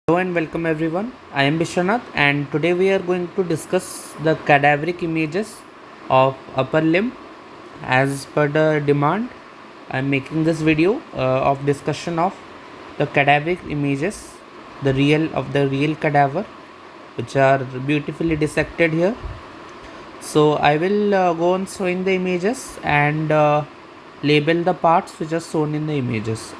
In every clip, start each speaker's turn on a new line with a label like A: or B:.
A: Hello and welcome everyone. I am Biswanath and today we are going to discuss the cadaveric images of upper limb as per the demand. I am making this video of discussion of the cadaveric images, the real cadaver, which are beautifully dissected here. So I will go on showing the images and label the parts which are shown in the images.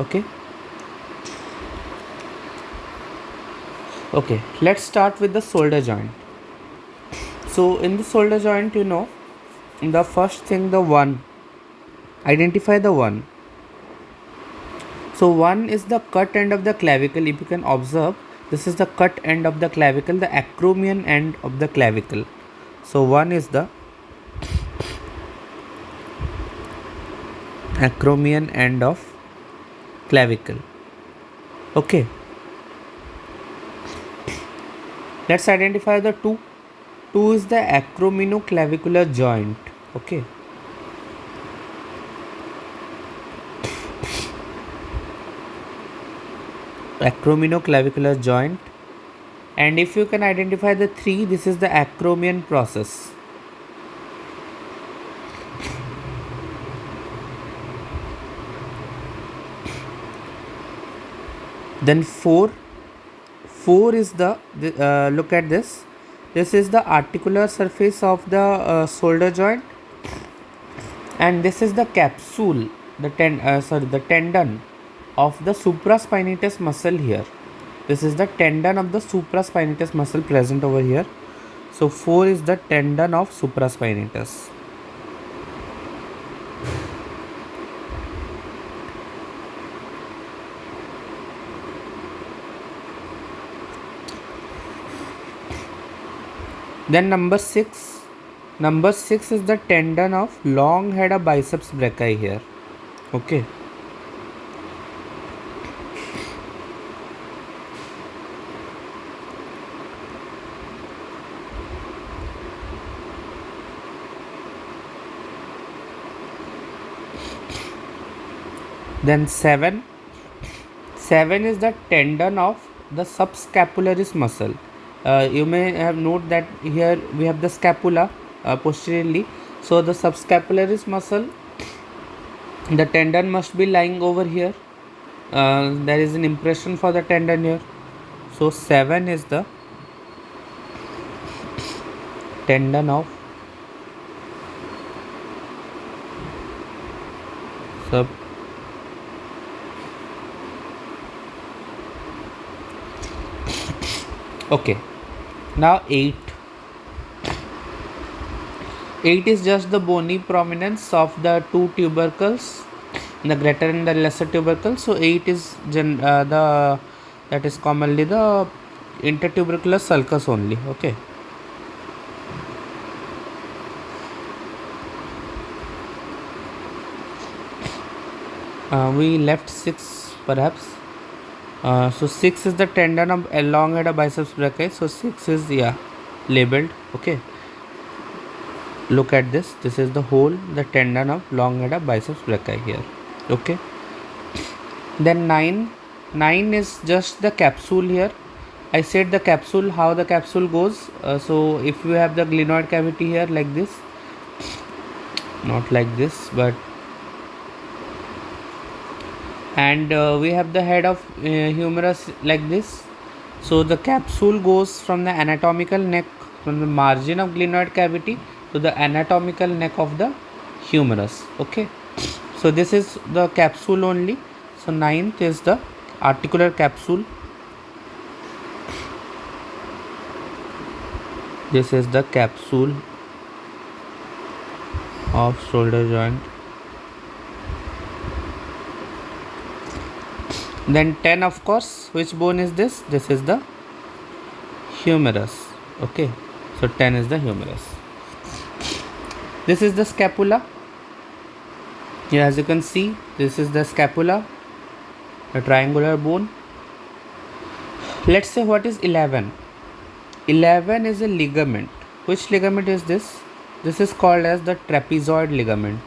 A: Okay, let's start with the shoulder joint. So in the shoulder joint, the first thing, the one, identify the one. So one is the cut end of the clavicle. If you can observe, this is the cut end of the clavicle, the acromion end of the clavicle. So one is the acromion end of clavicle. Okay. Let's identify the two. Two is the acromioclavicular joint. Okay. Acromioclavicular joint. And if you can identify the three, this is the acromion process. Then four is the look at this. This is the articular surface of the shoulder joint, and this is the capsule, the tendon of the supraspinatus muscle here. This is the tendon of the supraspinatus muscle present over here. So 4 is the tendon of supraspinatus. Then number 6 is the tendon of long head of biceps brachii here. Okay. Then 7 is the tendon of the subscapularis muscle. You may have noted that here we have the scapula posteriorly. So the subscapularis muscle, the tendon must be lying over here. There is an impression for the tendon here. So 7 is the tendon of sub. Okay. Now 8 is just the bony prominence of the two tubercles, the greater and the lesser tubercle. So 8 is that is commonly the intertubercular sulcus only. Okay. We left 6 perhaps. So 6 is the tendon of long head of biceps brachii. So 6 is labeled. Okay. Look at this. This is the the tendon of long head of biceps brachii here. Okay. Then 9 is just the capsule here. I said the capsule, how the capsule goes. So if you have the glenoid cavity here like this, not like this, but and we have the head of humerus like this. So the capsule goes from the anatomical neck, from the margin of glenoid cavity to the anatomical neck of the humerus. Okay. So this is the capsule only. So 9th is the articular capsule. This is the capsule of shoulder joint. Then 10, of course, which bone is this? This is the humerus. Okay. So 10 is the humerus. This is the scapula. Here, as you can see, this is the scapula, the triangular bone. Let's say what is 11. 11 is a ligament. Which ligament is this? This is called as the trapezoid ligament.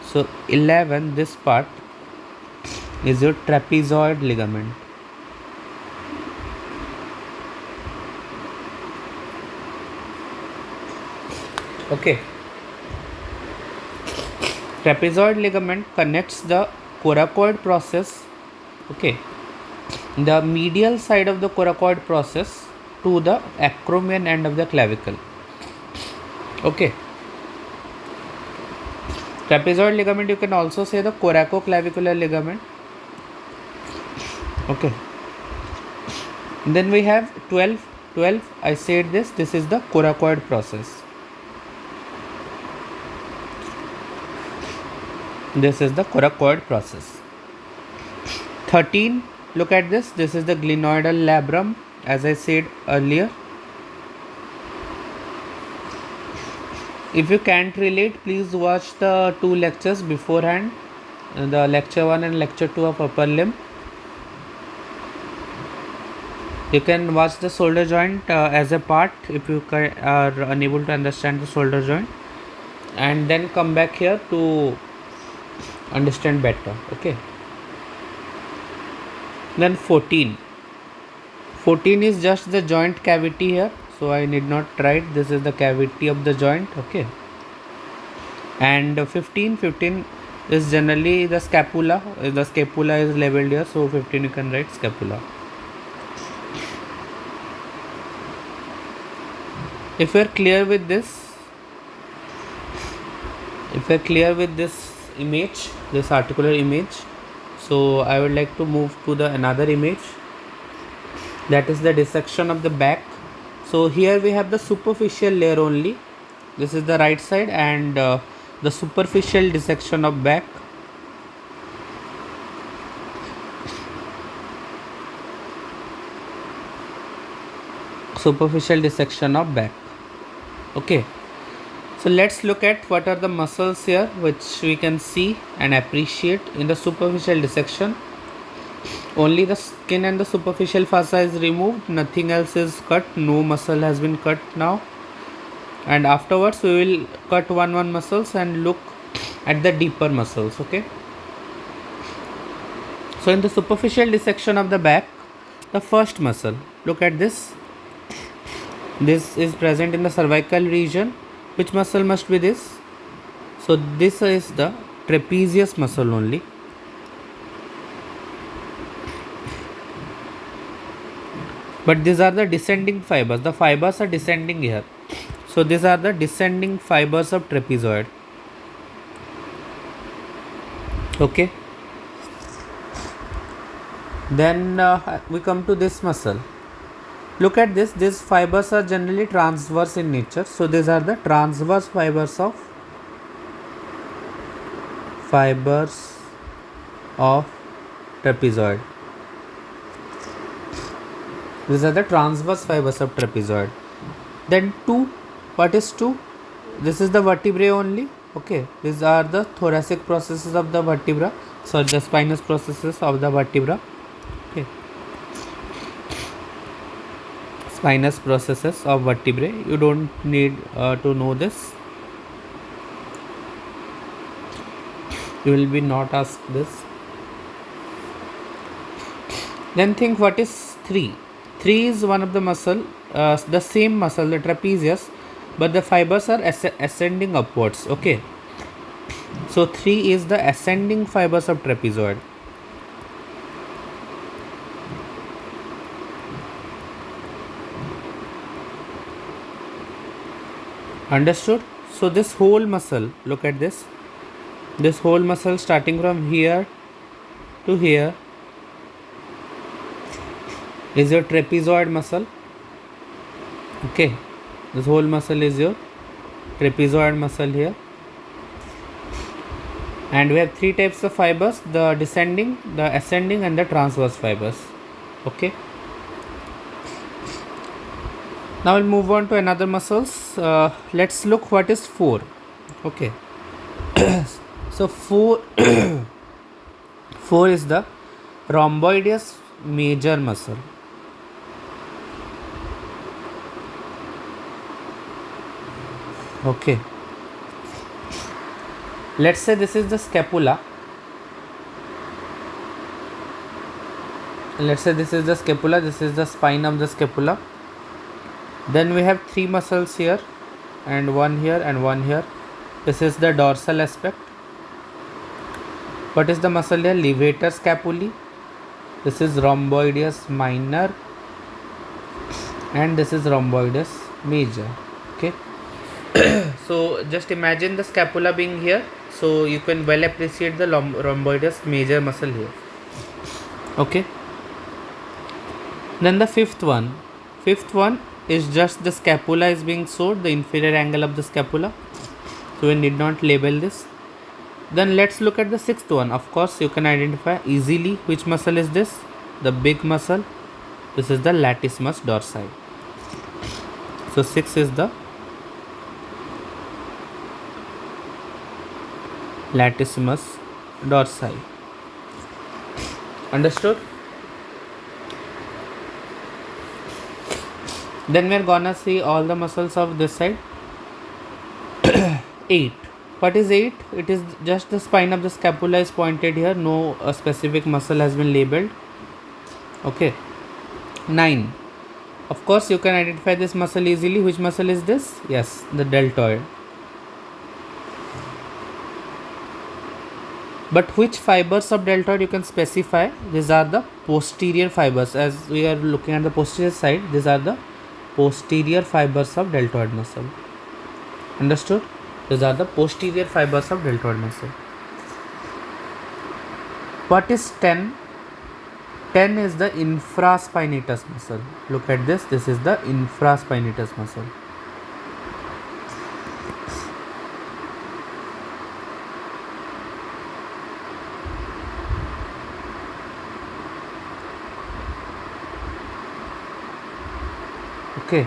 A: So 11, this part is your trapezoid ligament. Okay. Trapezoid ligament connects the coracoid process, okay, the medial side of the coracoid process to the acromion end of the clavicle. Okay. Trapezoid ligament, you can also say the coracoclavicular ligament. Okay. Then we have 12. I said this is the coracoid process. This is the coracoid process. 13, look at this is the glenoidal labrum, as I said earlier. If you can't relate, please watch the 2 lectures beforehand, the lecture 1 and lecture 2 of upper limb. You can watch the shoulder joint as a part if you are unable to understand the shoulder joint, and then come back here to understand better. Okay. Then 14 is just the joint cavity here, so I need not write. This is the cavity of the joint. Okay. And 15 is generally the scapula. The scapula is labeled here, so 15 you can write scapula. If you are clear with this, image, this articular image, so I would like to move to the another image, that is the dissection of the back. So here we have the superficial layer only. This is the right side, and the superficial dissection of back. Superficial dissection of back. Okay. So let's look at what are the muscles here which we can see and appreciate in the superficial dissection. Only the skin and the superficial fascia is removed, nothing else is cut, no muscle has been cut now. And afterwards we will cut one muscles and look at the deeper muscles. Okay. So in the superficial dissection of the back, the first muscle, look at this. This is present in the cervical region. Which muscle must be this? So this is the trapezius muscle only. But these are the descending fibers. The fibers are descending here. So these are the descending fibers of trapezoid. Okay. Then we come to this muscle. Look at this. These fibers are generally transverse in nature. So these are the transverse fibers of trapezoid. These are the transverse fibers of trapezoid. Then 2. What is 2? This is the vertebrae only. Okay. These are the thoracic processes of the vertebra. So the spinous processes of the vertebra. Okay. Spinous processes of vertebrae. You don't need to know this. You will be not asked this. Then think what is 3. 3 is one of the muscle, the same muscle, the trapezius, but the fibers are ascending upwards. Okay. So 3 is the ascending fibers of trapezoid. Understood? So this whole muscle, look at this. This whole muscle starting from here to here is your trapezoid muscle. Okay. This whole muscle is your trapezoid muscle here. And we have 3 types of fibers: the descending, the ascending, and the transverse fibers. Okay. Now we'll move on to another muscles. Let's look what is 4. Okay. So 4 4 is the rhomboideus major muscle. Okay. Let's say this is the scapula. This is the spine of the scapula. Then we have 3 muscles here. and one here and one here. This is the dorsal aspect. What is the muscle here? Levator scapulae. This is rhomboideus minor and this is rhomboideus major. Okay. So just imagine the scapula being here, so you can well appreciate the rhomboideus major muscle here. Okay. Then the fifth one is just the scapula is being showed, the inferior angle of the scapula, so we need not label this. Then let's look at the sixth one. Of course you can identify easily which muscle is this, the big muscle. This is the latissimus dorsi. So 6 is the latissimus dorsi. Understood? Then we are gonna see all the muscles of this side. 8. What is 8? It is just the spine of the scapula is pointed here. No specific muscle has been labeled. Okay. 9. Of course you can identify this muscle easily. Which muscle is this? Yes, the deltoid. But which fibers of deltoid you can specify? These are the posterior fibers. As we are looking at the posterior side, these are the posterior fibers of deltoid muscle. Understood? These are the posterior fibers of deltoid muscle. What is 10? 10 is the infraspinatus muscle. Look at this. This is the infraspinatus muscle. Okay.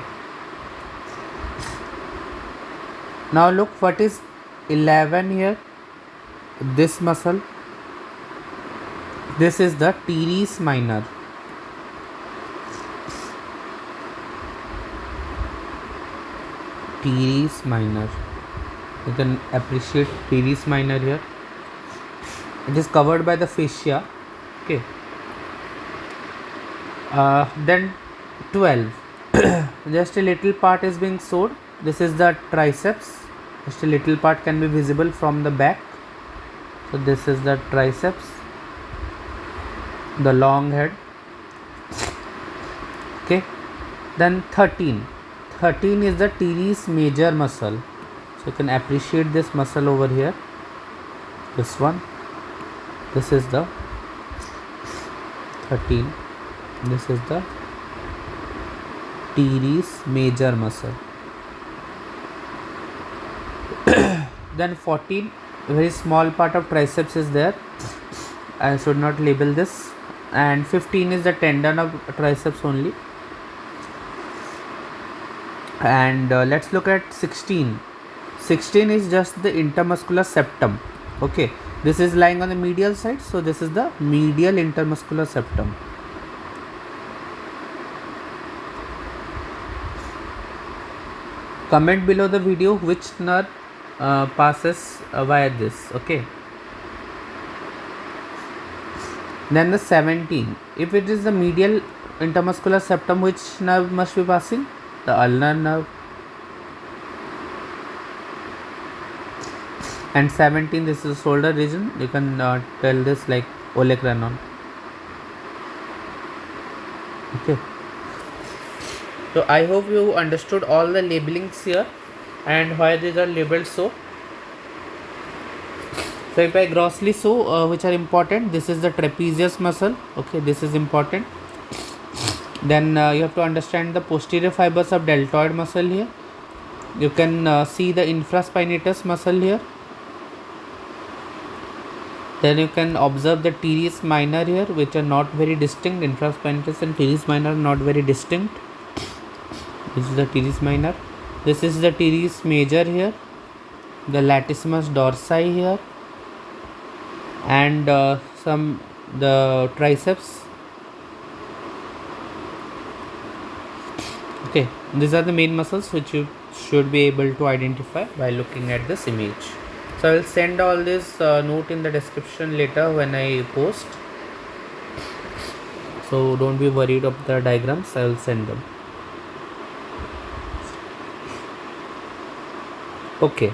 A: Now look, what is 11 here? This muscle. This is the teres minor. Teres minor. You can appreciate teres minor here. It is covered by the fascia. Okay. Then 12. Just a little part is being showed. This is the triceps. Just a little part can be visible from the back. So this is the triceps, the long head. Okay. Then 13. 13 is the teres major muscle. So you can appreciate this muscle over here. This one. This is the 13. This is the teres major muscle. Then 14, a very small part of triceps is there. I should not label this. And 15 is the tendon of triceps only. And let's look at 16. 16 is just the intermuscular septum. Okay, this is lying on the medial side, so this is the medial intermuscular septum. Comment below the video which nerve passes via this. Okay. Then the 17. If it is the medial intermuscular septum, which nerve must be passing? The ulnar nerve. And 17, this is shoulder region. You can tell this like olecranon. Okay. So I hope you understood all the labelings here and why these are labeled so. So if I grossly show which are important, this is the trapezius muscle. Okay, this is important. Then you have to understand the posterior fibers of deltoid muscle here. You can see the infraspinatus muscle here. Then you can observe the teres minor here, which are not very distinct. Infraspinatus and teres minor are not very distinct. This is the teres minor. This is the teres major here. The latissimus dorsi here. And the triceps. Okay, these are the main muscles which you should be able to identify by looking at this image. So I will send all this note in the description later when I post. So don't be worried of the diagrams, I will send them. Okay,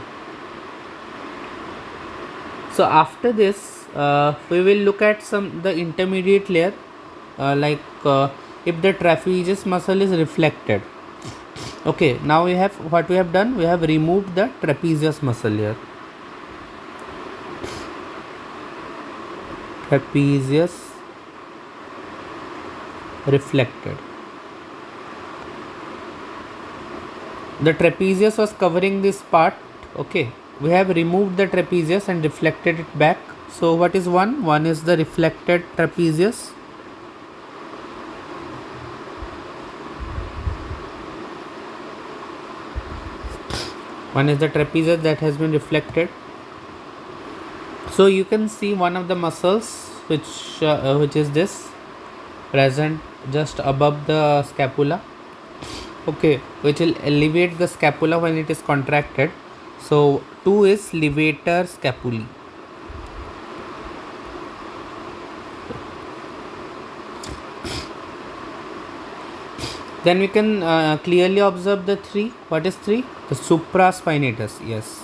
A: so after this we will look at the intermediate layer, if the trapezius muscle is reflected. Okay, now we have what we have done, we have removed the trapezius muscle here. Trapezius reflected. The trapezius was covering this part. Okay, we have removed the trapezius and reflected it back. So what is one is the reflected trapezius. One is the trapezius that has been reflected. So you can see one of the muscles which is this, present just above the scapula. Okay, which will elevate the scapula when it is contracted. So 2 is levator scapulae. Then we can clearly observe the 3. What is 3? The supraspinatus. Yes.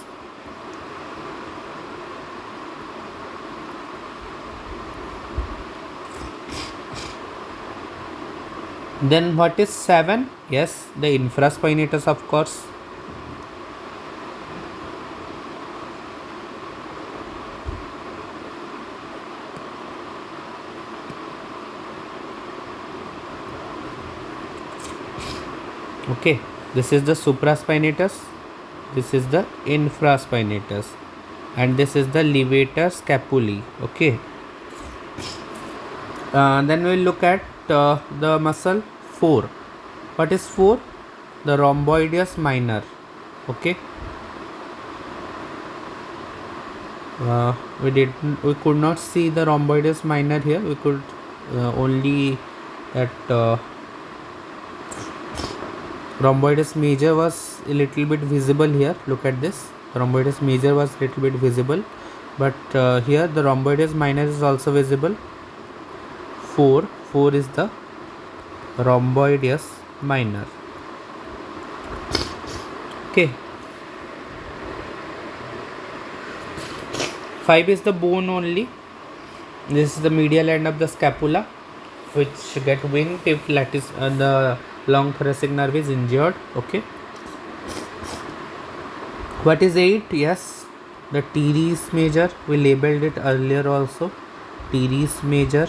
A: Then what is 7? Yes, the infraspinatus, of course. Okay, this is the supraspinatus, this is the infraspinatus, and this is the levator scapulae. Okay, then we will look at the muscle 4. What is 4? The rhomboideus minor. Okay, we could not see the rhomboideus minor here. We could only at rhomboideus major was a little bit visible here. Look at this, rhomboideus major was a little bit visible, but here the rhomboideus minor is also visible. 4 is the rhomboideus minor. Okay, 5 is the bone only. This is the medial end of the scapula, which get winked if the long thoracic nerve is injured. Okay, what is 8? Yes, the teres major. We labeled it earlier also, teres major.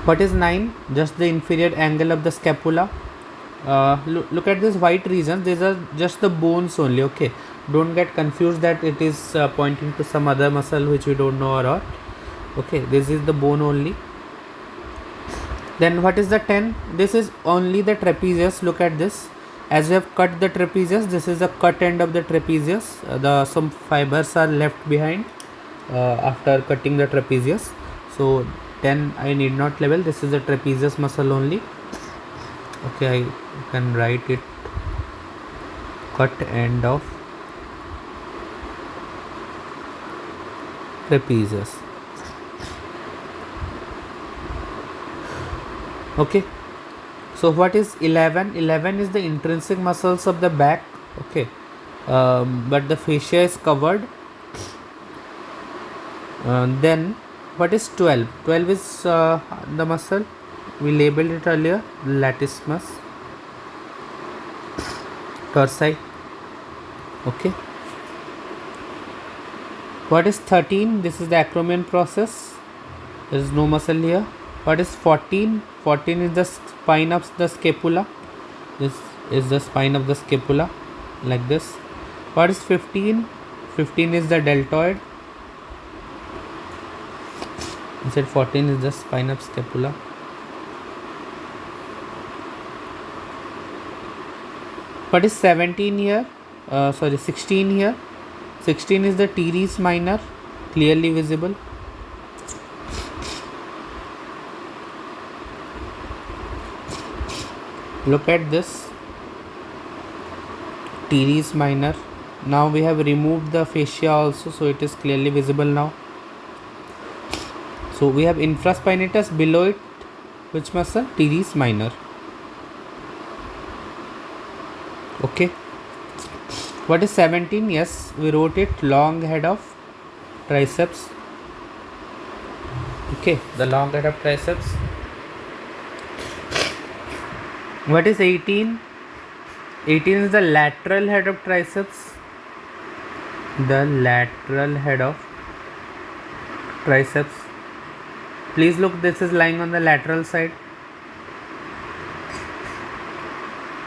A: What is 9? Just the inferior angle of the scapula. Look at this white region. These are just the bones only. Okay, don't get confused that it is pointing to some other muscle which we don't know or not. Okay, this is the bone only. Then what is the 10? This is only the trapezius. Look at this. As we have cut the trapezius, this is the cut end of the trapezius. Some fibers are left behind after cutting the trapezius. So 10 I need not label. This is the trapezius muscle only. Okay, I can write it, cut end of trapezius. Okay, so what is 11? 11 is the intrinsic muscles of the back. Okay, but the fascia is covered. Then what is 12? 12 is the muscle, we labeled it earlier, latissimus dorsi. Okay, what is 13? This is the acromion process. There is no muscle here. What is 14? 14 is the spine of the scapula. This is the spine of the scapula, like this. What is 15? 15 is the deltoid. I said 14 is the spine of scapula. What is 17 here? 16 here. 16 is the teres minor, clearly visible. Look at this, teres minor. Now we have removed the fascia also, so it is clearly visible now. So we have infraspinatus, below it which muscle? Teres minor. Okay, What is 17? Yes, we wrote it, long head of triceps. Okay, the long head of triceps. What is 18? 18 is the lateral head of triceps. The lateral head of triceps. Please look, this is lying on the lateral side.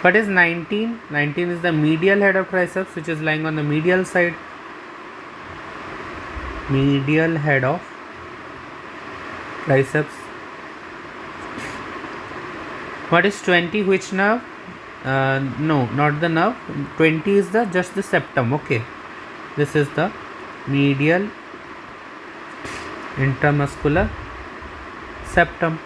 A: What is 19? 19 is the medial head of triceps, which is lying on the medial side. Medial head of triceps. What is 20? Which nerve? No, not the nerve. 20 is the just the septum. Okay, this is the medial intramuscular septum.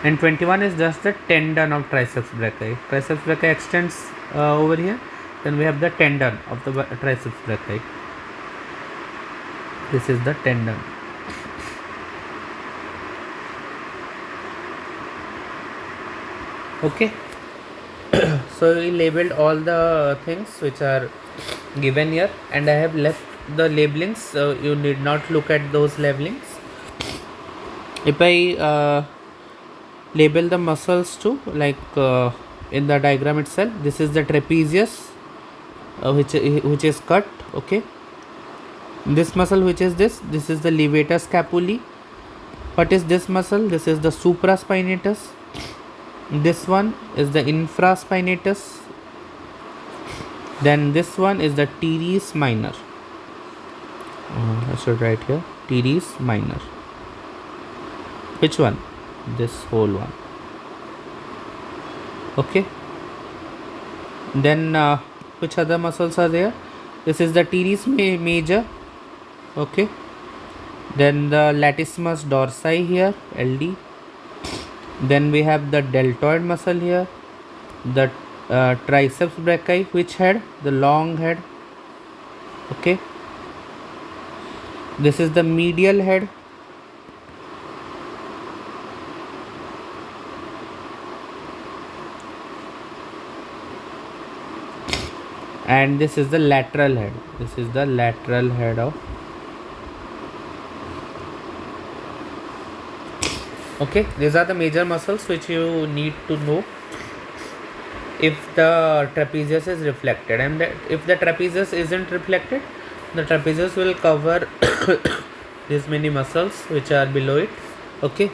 A: And 21 is just the tendon of triceps brachii. Triceps brachii extends over here. Then we have the tendon of the triceps brachii. This is the tendon. Okay. So we labeled all the things which are given here, and I have left the labelings, so you need not look at those labelings. If I label the muscles too, like in the diagram itself, this is the trapezius, which is cut. Okay, this muscle, which is this is the levator scapulae. What is this muscle? This is the supraspinatus. This one is the infraspinatus. Then this one is the teres minor. I should write here teres minor. Which one? This whole one. Okay. Then which other muscles are there? This is the teres major. Okay. Then the latissimus dorsi here, LD. Then we have the deltoid muscle here, the triceps brachii, which head? The long head. Okay. This is the medial head. And this is the lateral head. This is the lateral head of. Okay, these are the major muscles which you need to know if the trapezius is reflected, and if the trapezius isn't reflected, the trapezius will cover these many muscles which are below it. Okay,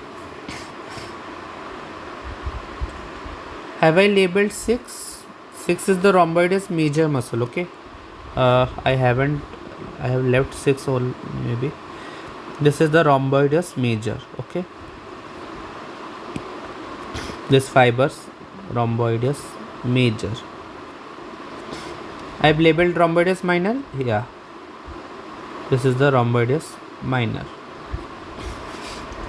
A: have I labeled 6? 6 is the rhomboideus major muscle. Okay, I have left 6 or maybe. This is the rhomboideus major. Okay, this fibers, rhomboideus major. I have labeled rhomboideus minor. Yeah, this is the rhomboideus minor.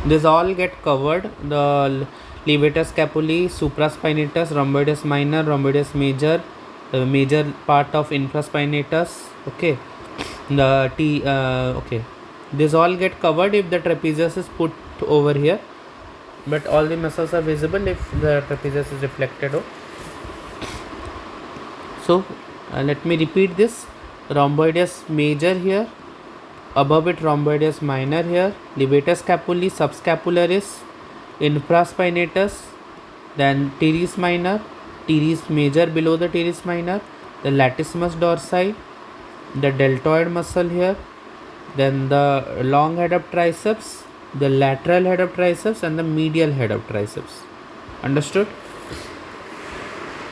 A: This all get covered. The levator scapulae, supraspinatus, rhomboideus minor, rhomboideus major, the major part of infraspinatus. Okay, okay, this all get covered if the trapezius is put over here, but all the muscles are visible if the trapezius is reflected. So let me repeat this: rhomboideus major here, above it rhomboideus minor here, levator scapulae, subscapularis, infraspinatus, then teres minor, teres major below the teres minor, the latissimus dorsi, the deltoid muscle here, then the long head of triceps, the lateral head of triceps, and the medial head of triceps. Understood?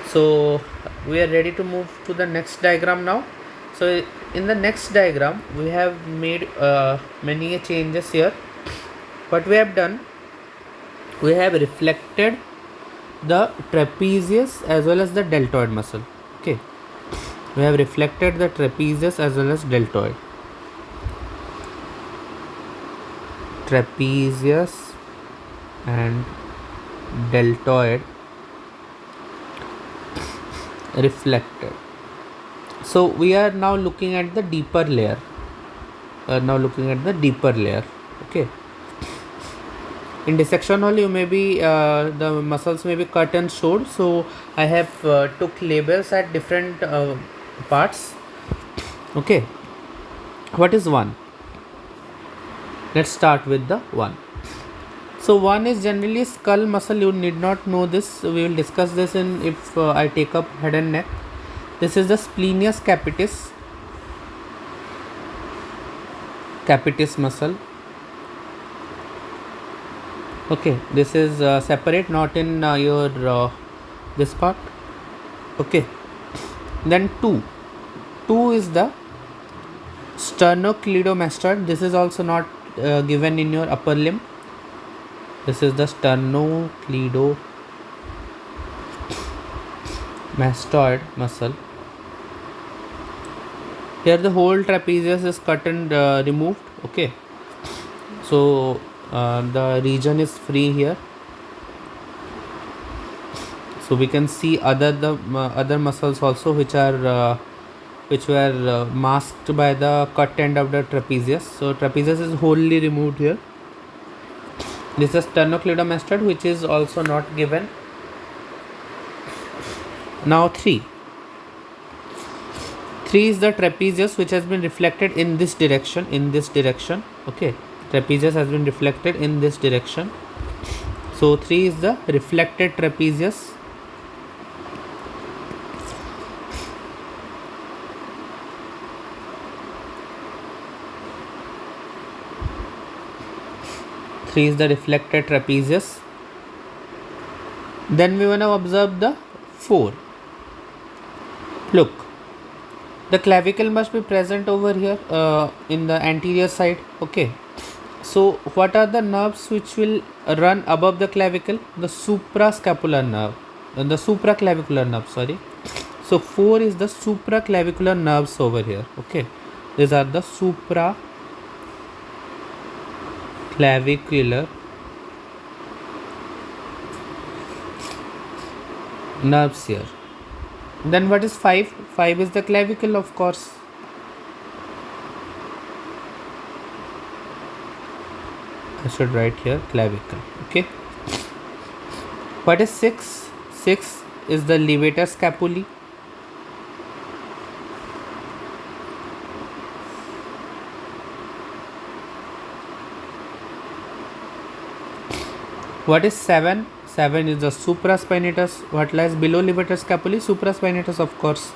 A: So we are ready to move to the next diagram now. So in the next diagram we have made many changes here. What we have done, we have reflected the trapezius as well as the deltoid muscle. Okay, we have reflected the trapezius as well as deltoid. Trapezius and deltoid reflected. So we are now looking at the deeper layer. Okay, In dissection hall, you may be the muscles may be cut and showed. So I have took labels at different parts. Okay, what is one? Let's start with the one. So one is generally skull muscle. You need not know this. We will discuss this in if I take up head and neck. This is the splenius capitis muscle. Okay, this is separate, not in your this part. Okay, then two is the sternocleidomastoid. This is also not given in your upper limb. This is the sternocleidomastoid muscle. Here the whole trapezius is cut and removed. Okay, so the region is free here. So we can see other muscles also which were masked by the cut end of the trapezius. So trapezius is wholly removed here. This is sternocleidomastoid, which is also not given. Now 3 is the trapezius, which has been reflected in this direction. Okay, trapezius has been reflected in this direction. So 3 is the reflected trapezius. Three is the reflected trapezius. Then we want to observe the 4. Look, the clavicle must be present over here in the anterior side. Okay, so what are the nerves which will run above the clavicle? The suprascapular nerve and the supraclavicular nerve, sorry. So 4 is the supraclavicular nerves over here. Okay, these are the supraclavicular nerves here. Then what is 5? 5 is the clavicle, of course. I should write here clavicle. Okay. What is 6? 6 is the levator scapulae. What is 7? 7 is the supraspinatus. What lies below levator scapulae? Supraspinatus, of course.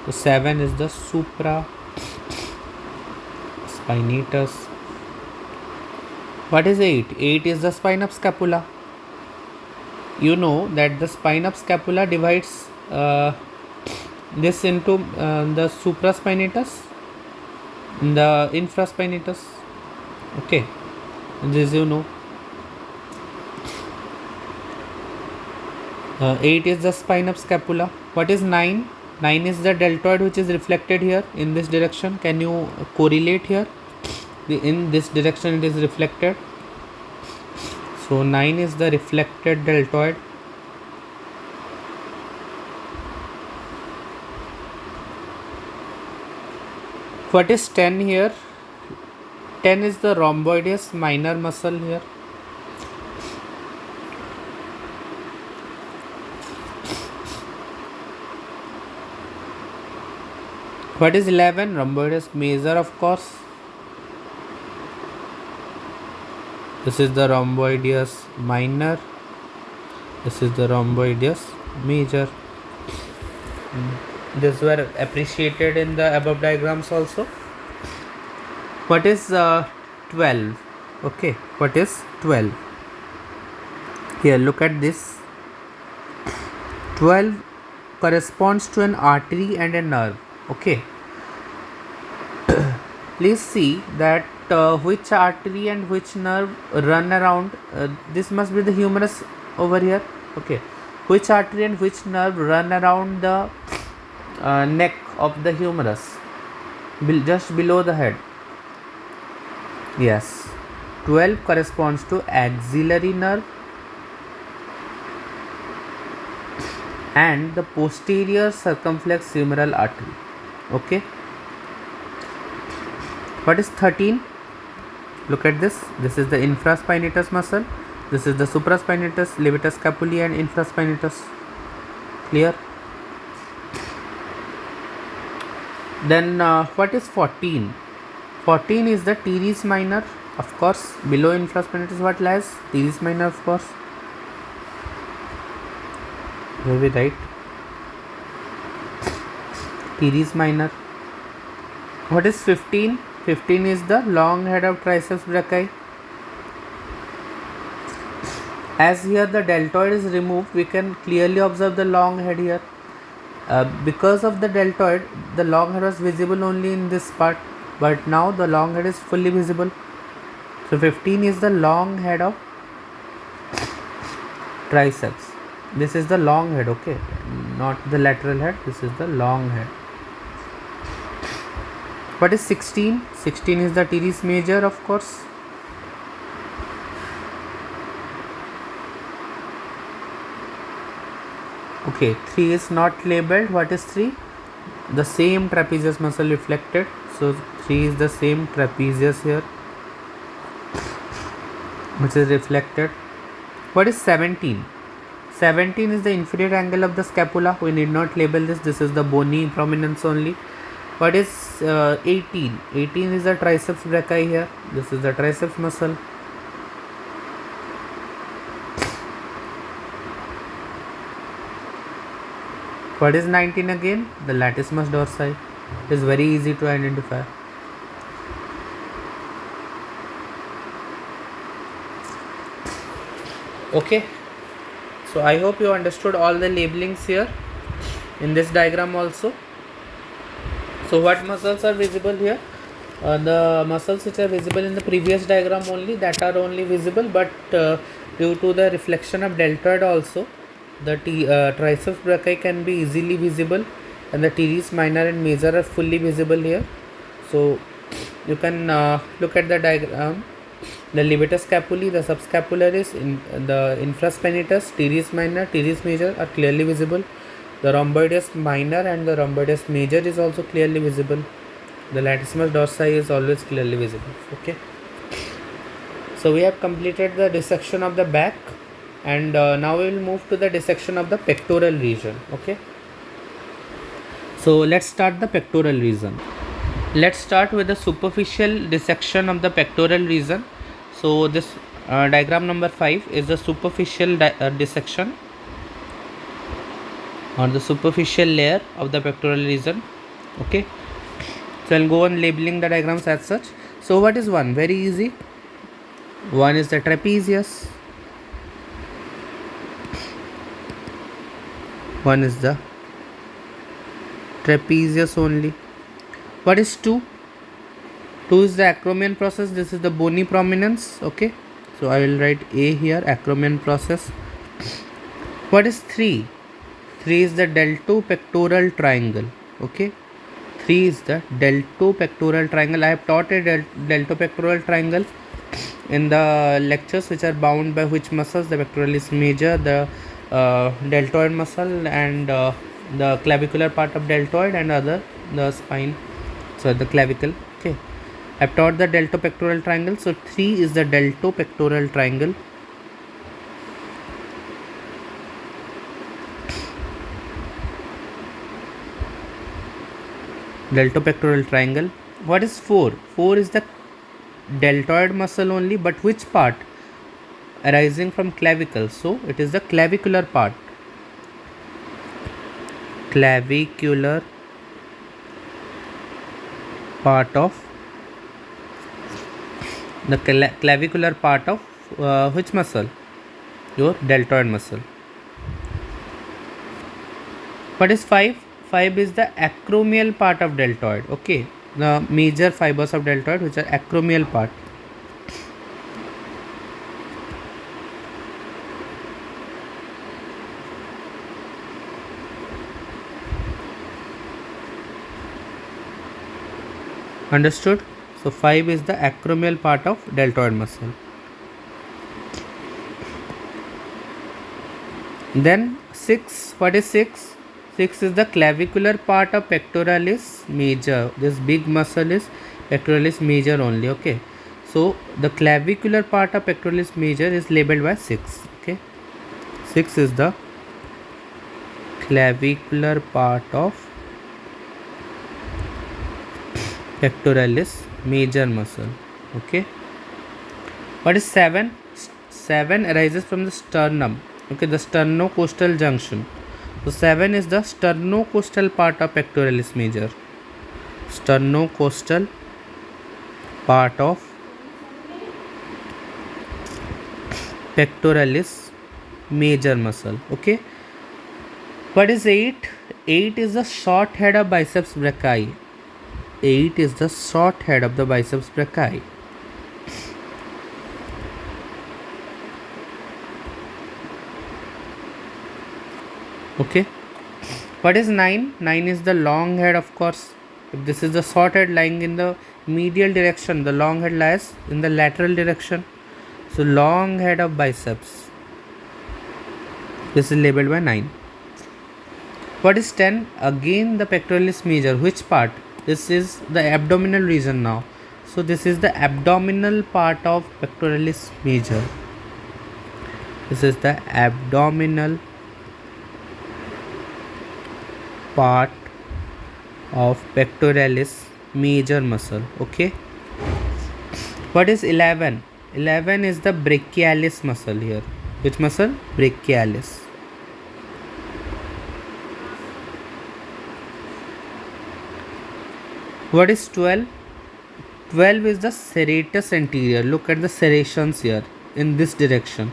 A: So 7 is the supraspinatus. What is 8? 8 is the spine of scapula. You know that the spine of scapula divides this into the supraspinatus and the infraspinatus. Okay, this you know. 8 is the spine of scapula. What is 9? 9 is the deltoid, which is reflected here in this direction. Can you correlate here? In this direction it is reflected. So 9 is the reflected deltoid. What is 10 here? 10 is the rhomboideus minor muscle here. What is 11? Rhomboideus major, of course. This is the rhomboideus minor. This is the rhomboideus major. These were appreciated in the above diagrams also. What is 12? Okay, what is 12? Here, look at this. 12 corresponds to an artery and a nerve. Okay, please see that which artery and which nerve run around. This must be the humerus over here. Okay, which artery and which nerve run around the neck of the humerus, just below the head. Yes, 12 corresponds to axillary nerve and the posterior circumflex humeral artery. Okay, what is 13? Look at this. This is the infraspinatus muscle. This is the supraspinatus, levator scapulae and infraspinatus. Clear? Then what is 14? 14 is the teres minor. Of course, below infraspinatus what lies? Teres minor, of course. Very right. Teres minor. What is 15? 15 is the long head of triceps brachii. As here the deltoid is removed, we can clearly observe the long head here. Because of the deltoid, the long head was visible only in this part, but now the long head is fully visible. So 15 is the long head of triceps. This is the long head, okay, not the lateral head. This is the long head. What is 16? 16 is the teres major, of course. Okay, 3 is not labeled. What is 3? The same trapezius muscle reflected. So 3 is the same trapezius here, which is reflected. What is 17? 17 is the inferior angle of the scapula. We need not label this. This is the bony prominence only. What is 18? 18 is the triceps brachii here. This is the triceps muscle. What is 19 again? The latissimus dorsi. It is very easy to identify. Okay. So I hope you understood all the labelings here in this diagram also. So what muscles are visible here? The muscles which are visible in the previous diagram only, that are only visible, but due to the reflection of deltoid also, the triceps brachii can be easily visible, and the teres minor and major are fully visible here. So you can look at the diagram. The levator scapulae, the subscapularis, the infraspinatus, teres minor, teres major are clearly visible. The rhomboideus minor and the rhomboideus major is also clearly visible. The latissimus dorsi is always clearly visible. Okay. So we have completed the dissection of the back, and now we will move to the dissection of the pectoral region. Okay. So let's start the pectoral region. Let's start with the superficial dissection of the pectoral region. So this diagram number 5 is the superficial dissection on the superficial layer of the pectoral region. Okay. So I'll go on labeling the diagrams as such. So what is one? Very easy. One is the trapezius. One is the trapezius only. What is 2? 2 is the acromion process. This is the bony prominence. Okay. So I will write A here, acromion process. What is 3? 3 is the deltopectoral triangle. Okay. 3 is the deltopectoral triangle. I have taught a deltopectoral triangle in the lectures which are bound by which muscles: the pectoralis major, the deltoid muscle, and the clavicular part of deltoid, and other the spine, so the clavicle. Okay, I have taught the deltopectoral triangle. So 3 is the deltopectoral triangle. Deltopectoral triangle. What is 4? 4 is the deltoid muscle only, but which part? Arising from clavicle. So it is the clavicular part. Clavicular part of the clavicular part of which muscle? Your deltoid muscle. What is 5? 5 is the acromial part of deltoid. Okay, the major fibers of deltoid which are acromial part. Understood? So 5 is the acromial part of deltoid muscle. Then 6. What is 6? 6 is the clavicular part of pectoralis major. This big muscle is pectoralis major only. Okay. So the clavicular part of pectoralis major is labeled by 6. Okay, 6 is the clavicular part of pectoralis major muscle. Okay, what is 7? 7 arises from the sternum. Okay, the sternocostal junction. So 7 is the sternocostal part of pectoralis major. Sternocostal part of pectoralis major muscle. Okay, what is 8? 8 is the short head of biceps brachii. 8 is the short head of the biceps brachii. Okay, what is 9? 9 is the long head, of course. If this is the short head lying in the medial direction, the long head lies in the lateral direction. So long head of biceps. This is labeled by 9. What is 10? Again the pectoralis major. Which part? This is the abdominal region now. So this is the abdominal part of pectoralis major. This is the abdominal part of pectoralis major muscle. Okay, what is 11? 11 is the brachialis muscle here. Which muscle? Brachialis. What is 12? 12 is the serratus anterior. Look at the serrations here in this direction.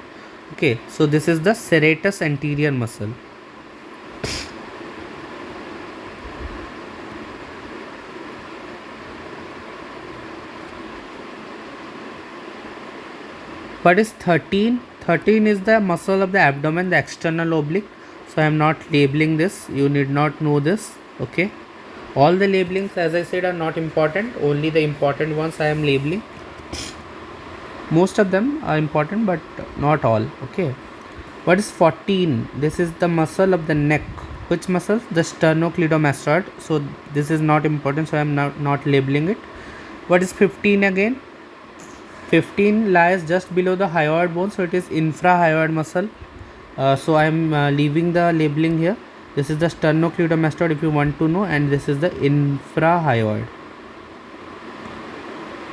A: Okay, so this is the serratus anterior muscle. What is 13? 13 is the muscle of the abdomen, the external oblique. So I am not labeling this. You need not know this. Okay, all the labelings, as I said, are not important. Only the important ones I am labeling. Most of them are important, but not all. Okay, what is 14? This is the muscle of the neck. Which muscle? The sternocleidomastoid. So this is not important, so I am not labeling it. What is 15 again? 15 lies just below the hyoid bone, so it is infrahyoid muscle. So I am leaving the labeling here. This is the sternocleidomastoid if you want to know, and this is the infrahyoid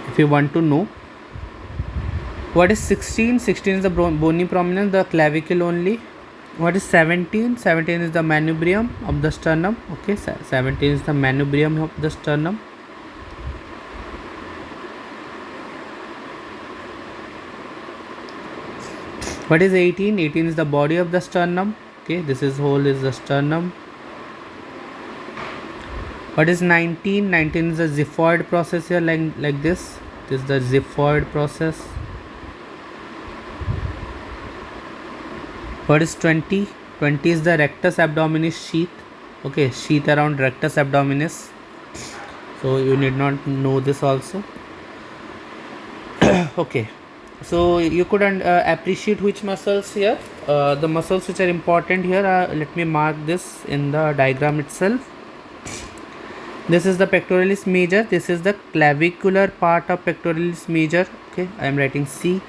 A: if you want to know. What is 16? 16 is the bony prominence, the clavicle only. What is 17? 17 is the manubrium of the sternum. Okay, 17 is the manubrium of the sternum. What is 18? 18 is the body of the sternum. Okay, this is whole is the sternum. What is 19? 19 is the xiphoid process here, like this. This is the xiphoid process. What is 20? 20 is the rectus abdominis sheath. Okay, sheath around rectus abdominis. So you need not know this also. Okay, so you could appreciate which muscles here. The muscles which are important here are, let me mark this in the diagram itself. This is the pectoralis major. This is the clavicular part of pectoralis major. Okay, I am writing C.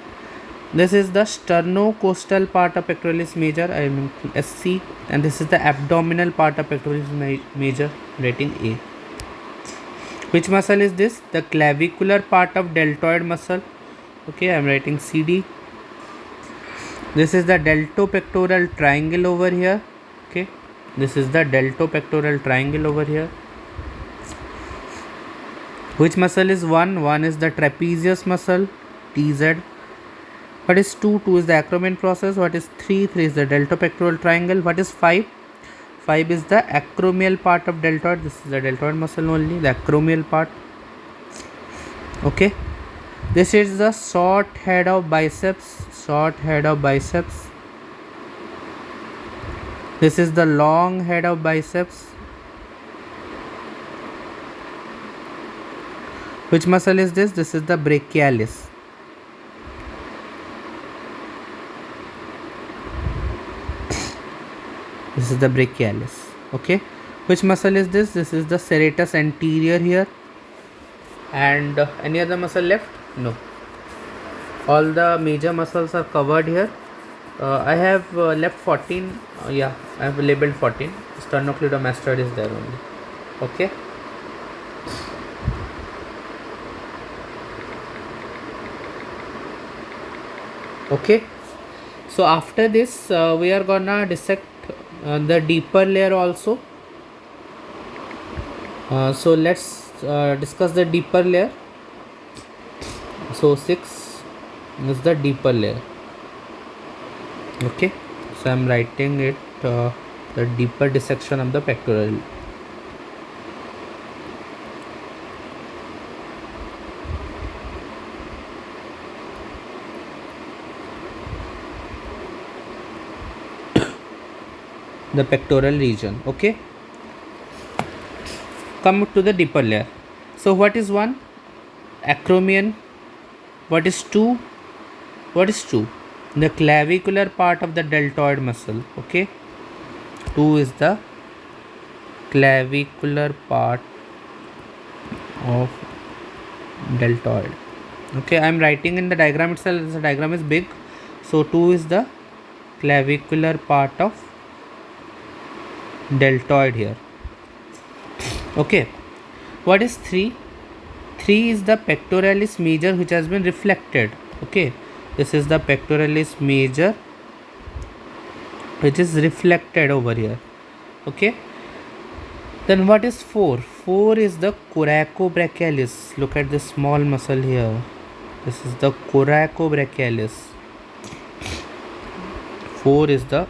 A: This is the sternocostal part of pectoralis major. I am SC, and this is the abdominal part of pectoralis major. Writing A. Which muscle is this? The clavicular part of deltoid muscle. Okay, I am writing CD. This is the deltopectoral triangle over here. Okay, this is the deltopectoral triangle over here. Which muscle is 1? 1 is the trapezius muscle, TZ. What is 2? 2 is the acromion process. What is 3? 3 is the deltopectoral triangle. What is 5? 5 is the acromial part of deltoid. This is the deltoid muscle only, the acromial part. Okay, this is the short head of biceps. Short head of biceps. This is the long head of biceps. Which muscle is this? This is the brachialis. This is the brachialis. Okay, which muscle is this? This is the serratus anterior here. And any other muscle left? No. All the major muscles are covered here. I have left 14. Yeah, I have labeled 14. Sternocleidomastoid is there only. Okay. Okay. So after this, we are gonna dissect the deeper layer also. So let's discuss the deeper layer. So 6 is the deeper layer. Okay, so I'm writing it the deeper dissection of the pectoral. The pectoral region. Okay, come to the deeper layer. So what is 1? Acromion. What is 2? What is 2? The clavicular part of the deltoid muscle. Okay, 2 is the clavicular part of deltoid. Okay, I am writing in the diagram itself. The diagram is big, so 2 is the clavicular part of deltoid here. Okay, what is 3? 3 is the pectoralis major, which has been reflected. Okay, this is the pectoralis major, which is reflected over here. Okay, then what is 4? 4 is the coracobrachialis. Look at this small muscle here. This is the coracobrachialis. 4 is the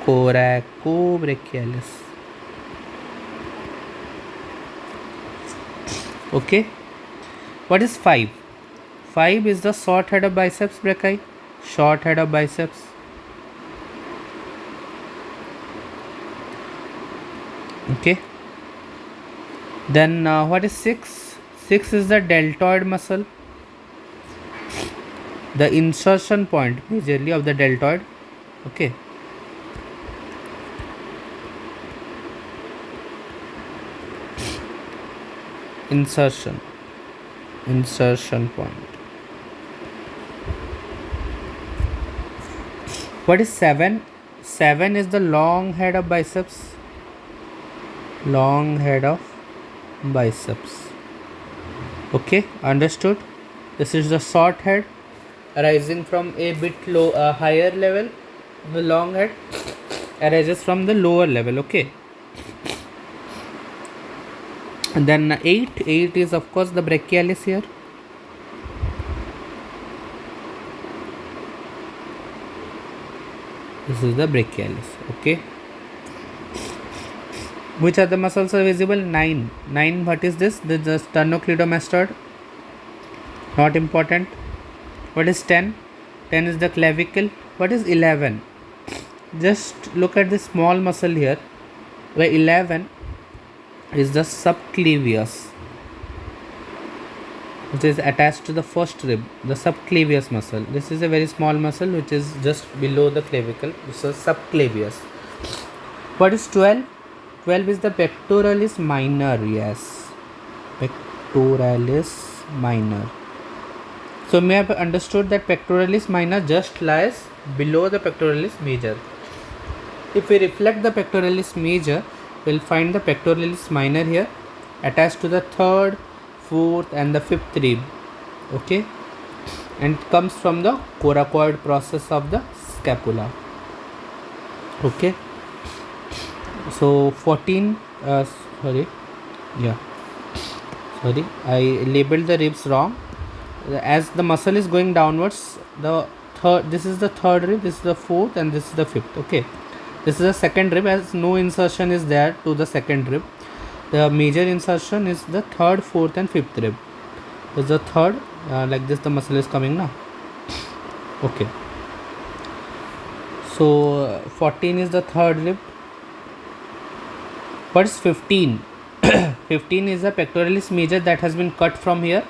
A: coracobrachialis. Okay, what is 5? 5 is the short head of biceps brachii. Short head of biceps. Okay, then what is 6? 6 is the deltoid muscle, the insertion point majorly of the deltoid. Okay, insertion point. What is 7? 7 is the long head of biceps. Long head of biceps. Okay, understood. This is the short head arising from a bit low higher level. The long head arises from the lower level. Okay, and then 8 is of course the brachialis here. This is the brachialis. Okay, which other muscles are visible? 9. What is this? This is the sternocleidomastoid. Not important. What is 10? 10 is the clavicle. What is 11? Just look at this small muscle here, where 11 is the subclavius, which is attached to the first rib, the subclavius muscle. This is a very small muscle which is just below the clavicle. This is subclavius. What is 12? 12 is the pectoralis minor. Yes, pectoralis minor. So may have understood that pectoralis minor just lies below the pectoralis major. If we reflect the pectoralis major, we will find the pectoralis minor here attached to the 3rd, 4th and the 5th rib. Okay, and it comes from the coracoid process of the scapula. Okay, so 14 sorry, I labeled the ribs wrong. As the muscle is going downwards, the third, this is the 3rd rib, this is the 4th and this is the 5th. Okay, this is the 2nd rib, as no insertion is there to the 2nd rib. The major insertion is the 3rd, 4th and 5th rib. This is the 3rd, like this the muscle is coming now. Okay, so 14 is the 3rd rib. What is 15? 15 is the pectoralis major that has been cut from here.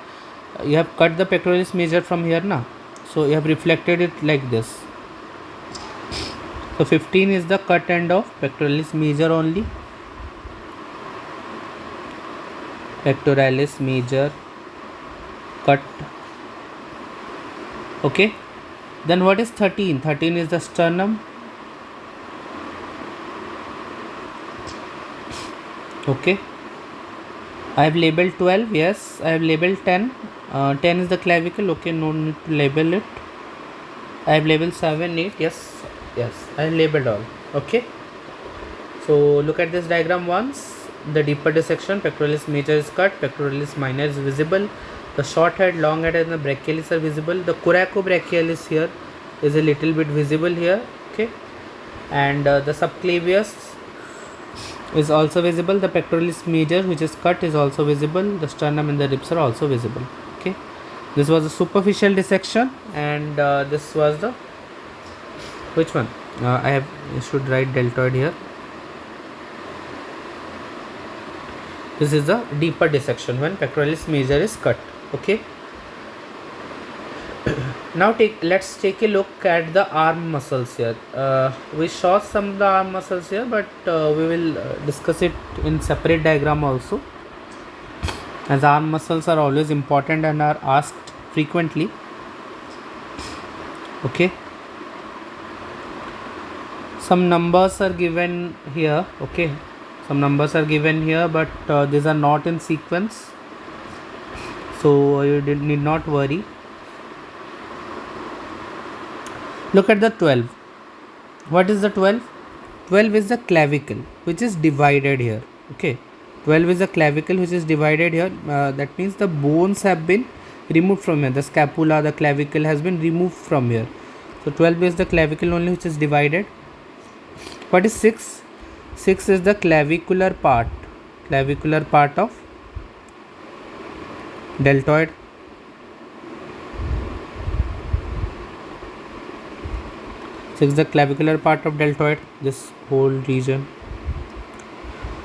A: You have cut the pectoralis major from here now, so you have reflected it like this. So 15 is the cut end of pectoralis major only. Pectoralis major cut Okay, then what is 13? 13 is the sternum. Okay, I have labeled 12. Yes, I have labeled 10. 10 is the clavicle. Okay, no need to label it. I have labeled 7, 8. Yes, I have labeled all. Okay, so look at this diagram once. The deeper dissection, pectoralis major is cut, pectoralis minor is visible. The short head, long head, and the brachialis are visible. The coracobrachialis here is a little bit visible here. Okay, and the subclavius is also visible. The pectoralis major, which is cut, is also visible. The sternum and the ribs are also visible. Okay, this was a superficial dissection, and this was the which one? I should write deltoid here. This is the deeper dissection when pectoralis major is cut. Okay. Now let's take a look at the arm muscles here. We saw some of the arm muscles here, but we will discuss it in separate diagram also, as arm muscles are always important and are asked frequently. Okay, some numbers are given here. Okay, some numbers are given here, but these are not in sequence, so you need not worry. Look at the 12. What is the 12? 12 is the clavicle, which is divided here. Okay, 12 is the clavicle which is divided here. That means the bones have been removed from here. The scapula, the clavicle has been removed from here. So 12 is the clavicle only which is divided. What is 6? 6 is the clavicular part of deltoid. 6 is the clavicular part of deltoid, this whole region.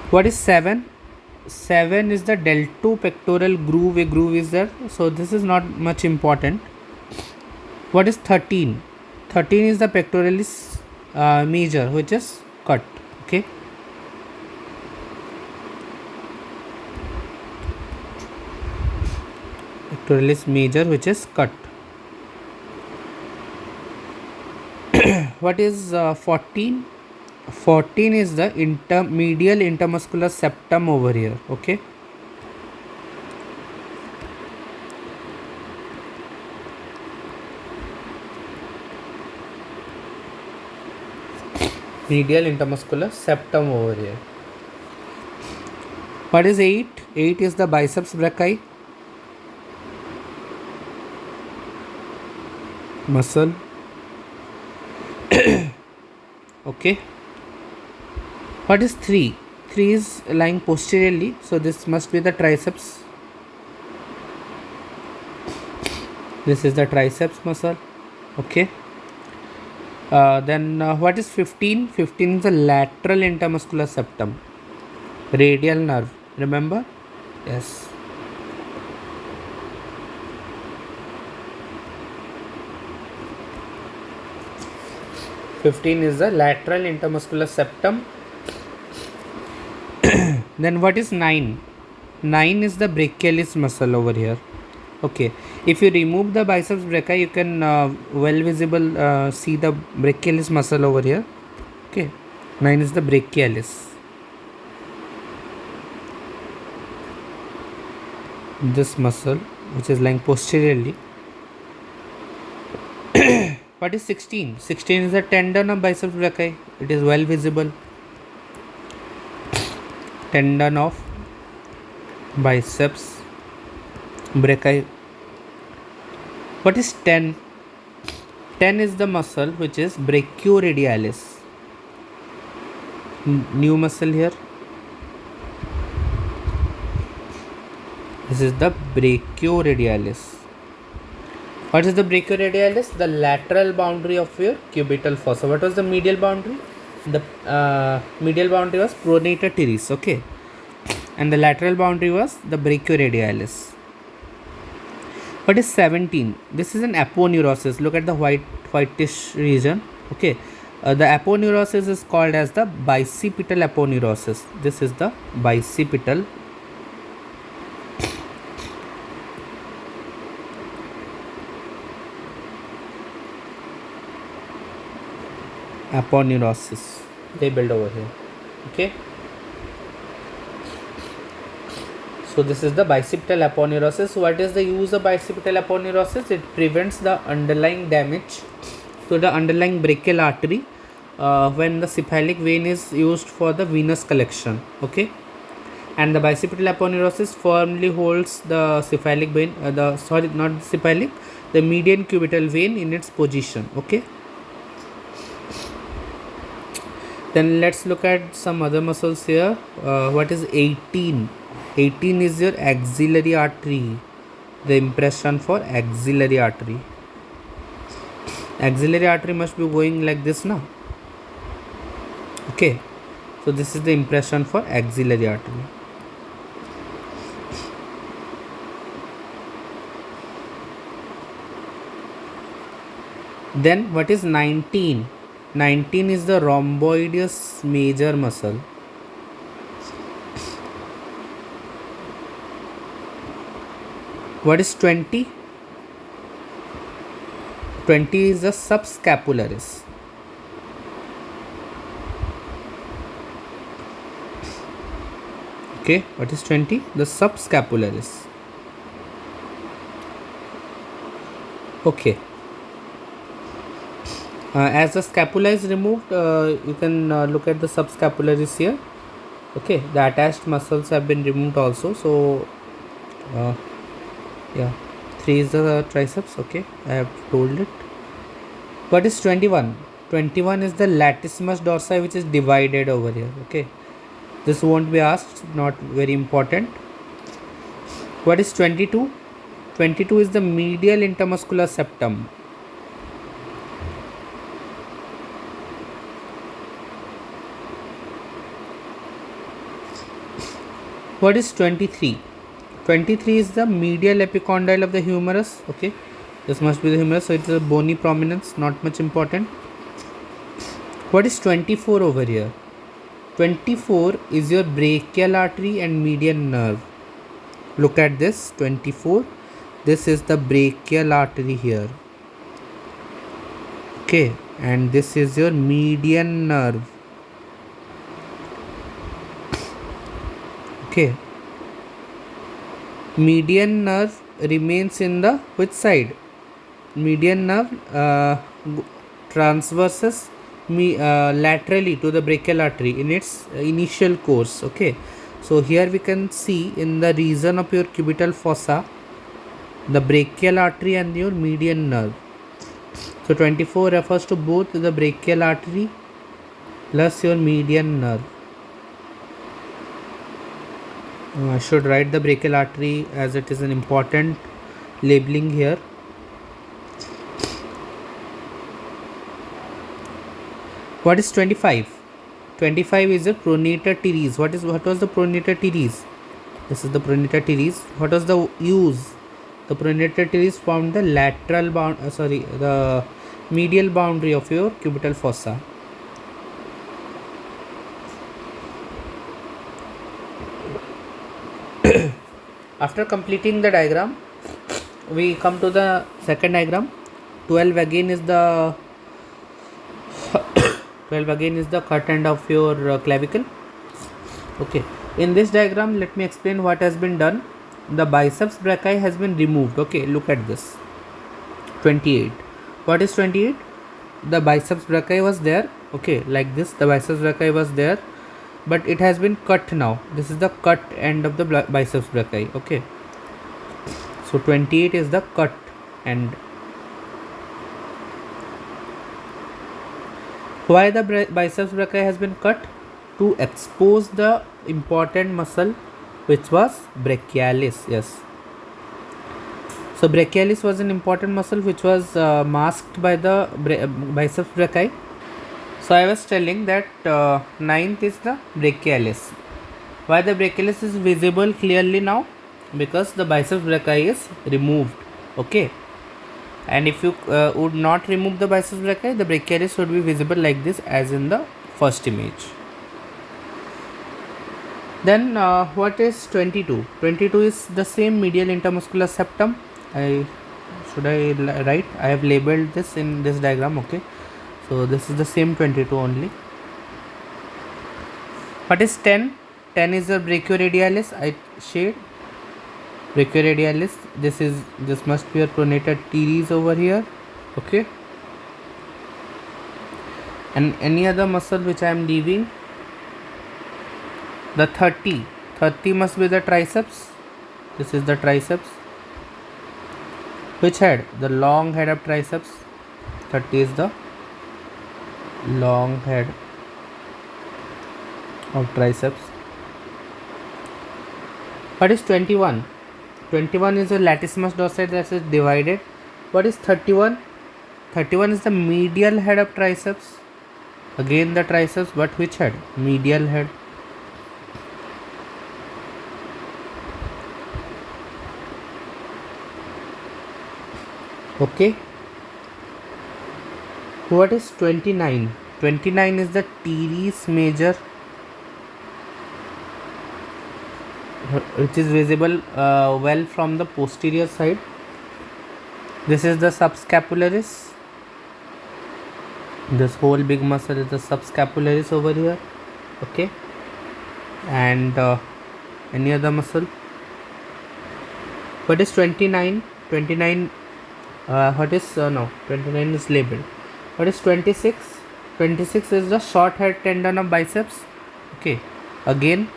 A: What is 7? 7 is the deltopectoral groove. A groove is there, so this is not much important. What is 13? 13 is the pectoralis major, which is cut. Okay, pectoralis major which is cut. What is 14? 14 is the medial intermuscular septum over here. Okay, medial intermuscular septum over here. What is 8? 8 is the biceps brachii muscle. Okay, what is 3? 3 is lying posteriorly, so this must be the triceps. This is the triceps muscle. Okay, then what is 15? 15 is the lateral intermuscular septum, radial nerve. Remember? Yes. (15) is the lateral intermuscular septum. Then what is 9? 9 is the brachialis muscle over here. Okay, if you remove the biceps brachii, you can well visible see the brachialis muscle over here. Okay, 9 is the brachialis. This muscle which is lying posteriorly. What is 16? 16 is the tendon of biceps brachii. It is well visible. Tendon of biceps brachii. What is 10? 10 is the muscle which is brachioradialis. New muscle here. This is the brachioradialis. What is the brachioradialis? The lateral boundary of your cubital fossa. What was the medial boundary? The medial boundary was pronator teres. Okay, and the lateral boundary was the brachioradialis. What is 17? This is an aponeurosis. Look at the whitish region. Okay, the aponeurosis is called as the bicipital aponeurosis. This is the bicipital. aponeurosis labeled over here. Okay, so this is the bicipital aponeurosis. What is the use of bicipital aponeurosis? It prevents the underlying damage to the underlying brachial artery when the cephalic vein is used for the venous collection. Okay, and the bicipital aponeurosis firmly holds the cephalic vein, the median cubital vein in its position. Okay, then let's look at some other muscles here. What is 18? 18 is your axillary artery. The impression for axillary artery. Axillary artery must be going like this now. Okay, so this is the impression for axillary artery. Then what is 19? 19 is the rhomboideus major muscle. What is 20? 20 is the subscapularis. Okay, what is 20? The subscapularis. Okay. As the scapula is removed, you can look at the subscapularis here. Okay, the attached muscles have been removed also. So, yeah, 3 is the triceps. Okay, I have told it. What is 21? 21 is the latissimus dorsi, which is divided over here. Okay, this won't be asked, not very important. What is 22? 22 is the medial intermuscular septum. What is 23? 23 is the medial epicondyle of the humerus. Okay, this must be the humerus, so it's a bony prominence, not much important. What is 24 over here? 24 is your brachial artery and median nerve. Look at this, 24. This is the brachial artery here. Okay, and this is your median nerve. Okay, median nerve remains in the which side? Median nerve transverses laterally to the brachial artery in its initial course. Okay, so here we can see in the region of your cubital fossa the brachial artery and your median nerve. So 24 refers to both the brachial artery plus your median nerve. I should write the brachial artery as it is an important labeling here. What is 25? 25 is the pronator teres. What was the pronator teres? This is the pronator teres. What was the use? The pronator teres formed the lateral the medial boundary of your cubital fossa. After completing the diagram, we come to the second diagram. 12 again is the 12 again is the cut end of your clavicle. Okay, in this diagram let me explain what has been done. The biceps brachii has been removed. Okay, look at this. 28. What is 28? The biceps brachii was there. Okay, like this, the biceps brachii was there, but it has been cut now. This is the cut end of the biceps brachii. Okay, so 28 is the cut end. Why the biceps brachii has been cut? To expose the important muscle which was brachialis. Yes, so brachialis was an important muscle which was masked by the biceps brachii. So I was telling that 9th is the brachialis. Why the brachialis is visible clearly now? Because the biceps brachii is removed. Okay, and if you would not remove the biceps brachii, the brachialis would be visible like this as in the first image. Then what is 22? 22 is the same medial intermuscular septum. Should I write? I have labeled this in this diagram. Okay, So this is the same 22 only. What is 10? 10 is the brachioradialis. I shade brachioradialis. This must be a pronated teres over here. Okay. And any other muscle which I am leaving? The 30. 30 must be the triceps. This is the triceps. Which head? The long head of triceps. 30 is the long head of triceps. What is 21? 21 is the latissimus dorsi that is divided. What is 31? 31 is the medial head of triceps. Again the triceps, but which head? Medial head. Okay. What is 29? 29 is the teres major, which is visible well from the posterior side. This is the subscapularis. This whole big muscle is the subscapularis over here. Okay. And any other muscle? What is 29? 29 what is no, 29 is labeled. What is 26? 26 is the short head tendon of biceps. Okay, again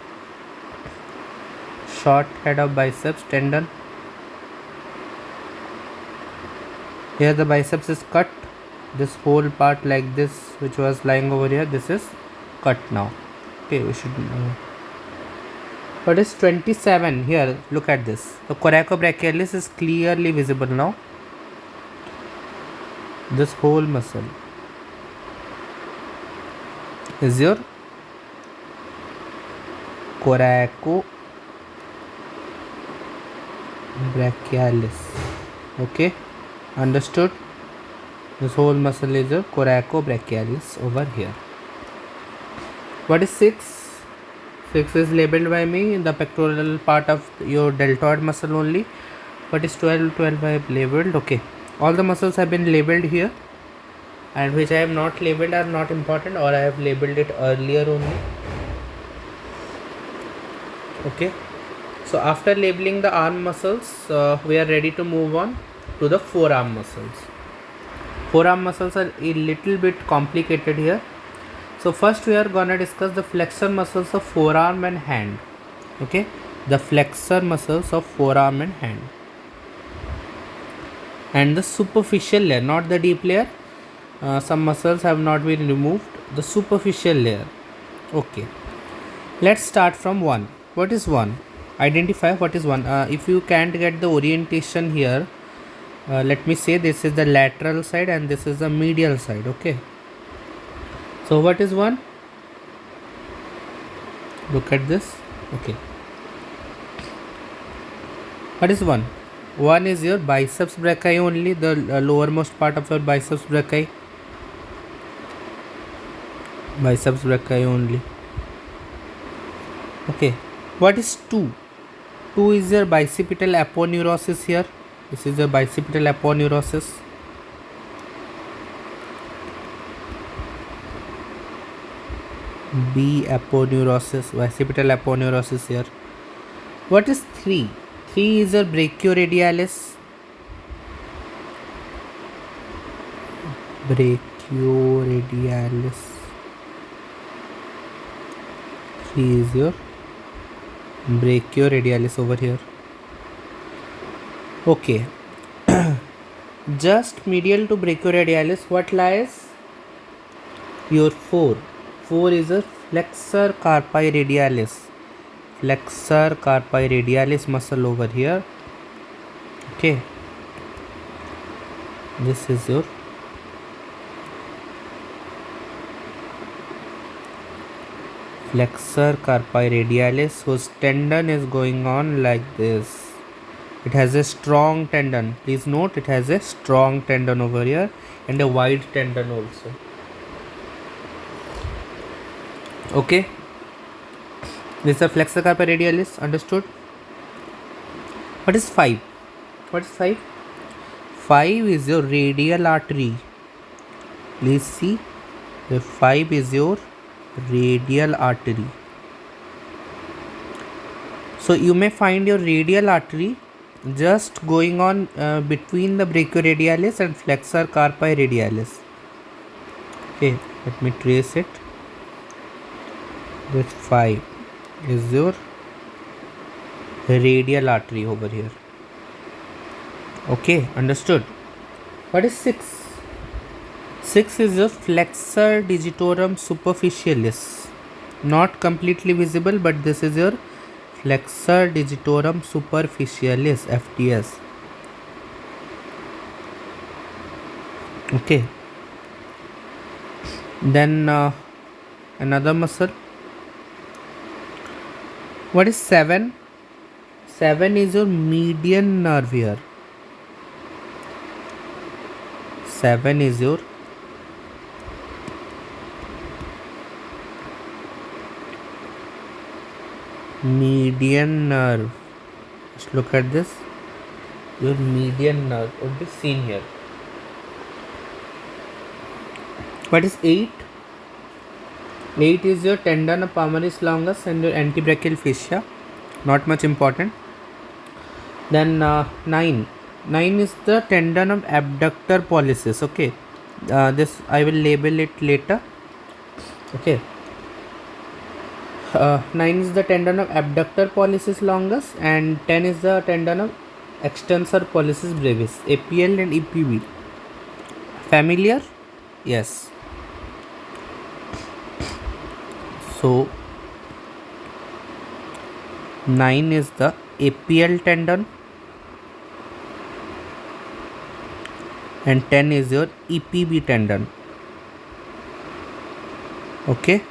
A: short head of biceps tendon. Here the biceps is cut. This whole part like this, which was lying over here, this is cut now. Okay, we should what is 27? Here, look at this. The coracobrachialis is clearly visible now. This whole muscle is your coracobrachialis. Okay, understood? This whole muscle is your coracobrachialis over here. What is 6? 6 is labeled by me in the pectoral part of your deltoid muscle only. What is 12? 12 I have labeled. Okay, all the muscles have been labeled here, and which I have not labeled are not important, or I have labeled it earlier only. Okay, so after labeling the arm muscles, we are ready to move on to the forearm muscles. Forearm muscles are a little bit complicated here. So first we are gonna discuss the flexor muscles of forearm and hand. Okay, the flexor muscles of forearm and hand, and the superficial layer, not the deep layer. Some muscles have not been removed. The superficial layer. Okay, let's start from 1. What is 1? Identify what is 1. If you can't get the orientation here, let me say this is the lateral side and this is the medial side. Okay, so what is 1? Look at this. Okay, what is 1? 1 is your biceps brachii only, the lowermost part of your biceps brachii. Biceps brachii only. Okay, what is 2? 2 is your bicipital aponeurosis here. This is the bicipital aponeurosis. B aponeurosis, bicipital aponeurosis here. What is 3? 3 is your brachioradialis. Brachioradialis. 3 is your brachioradialis over here. Okay, just medial to brachioradialis, what lies? Your 4. 4 is a flexor carpi radialis. Flexor carpi radialis muscle over here. Okay, this is your flexor carpi radialis, whose tendon is going on like this. It has a strong tendon. Please note, it has a strong tendon over here and a wide tendon also. Okay, this is a flexor carpi radialis. Understood? What is 5? What is 5? 5 is your radial artery. Please see, the 5 is your radial artery. So you may find your radial artery just going on between the brachioradialis and flexor carpi radialis. Okay, let me trace it. This 5 is your radial artery over here. Okay, understood. What is 6? 6 is your flexor digitorum superficialis. Not completely visible, but this is your flexor digitorum superficialis, FDS. Okay. Then another muscle. What is 7? 7 is your median nerve here. 7 is your median nerve. Just look at this. Your median nerve would be seen here. What is 8? 8 is your tendon of palmaris longus and your antebrachial fascia. Not much important. Then 9. 9 is the tendon of abductor pollicis. Okay. This I will label it later. Okay. 9 is the tendon of abductor pollicis longus and 10 is the tendon of extensor pollicis brevis, APL and EPB. Familiar? Yes. So 9 is the APL tendon and 10 is your EPB tendon. Okay.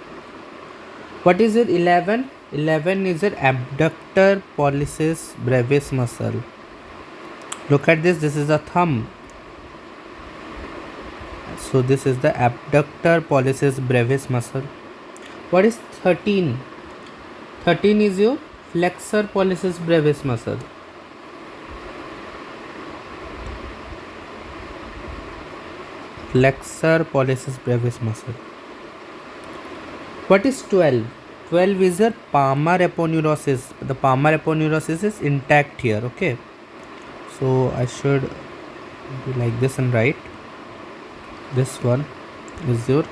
A: What is your 11? 11 is your abductor pollicis brevis muscle. Look at this. This is a thumb. So this is the abductor pollicis brevis muscle. What is 13? 13 is your flexor pollicis brevis muscle. Flexor pollicis brevis muscle. What is 12? 12 is your palmar aponeurosis. The palmar aponeurosis is intact here. Okay. So I should do like this and write. This one is your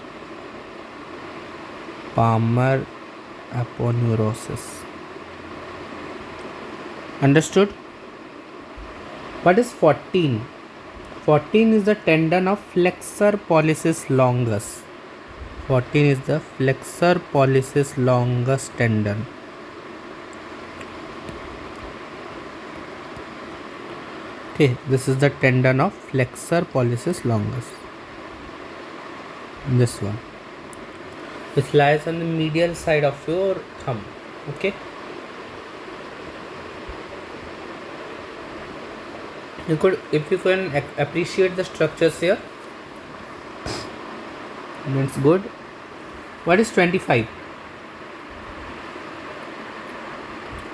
A: palmar aponeurosis. Understood? What is 14? 14 is the tendon of flexor pollicis longus. 14 is the flexor pollicis longus tendon. Okay, this is the tendon of flexor pollicis longus. This one, which lies on the medial side of your thumb. Okay. You could, if you can appreciate the structures here, that's good. What is 25?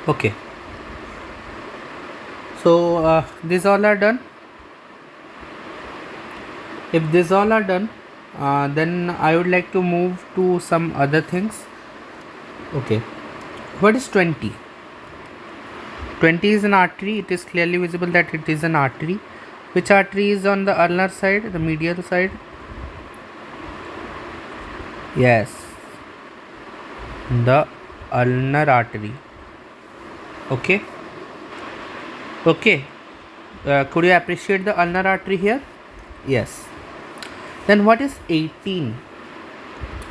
A: Okay. So these all are done. If these all are done, then I would like to move to some other things. Okay. What is 20? 20 is an artery. It is clearly visible that it is an artery. Which artery is on the ulnar side, the medial side? Yes, the ulnar artery. Okay. Okay. Could you appreciate the ulnar artery here? Yes. Then what is 18?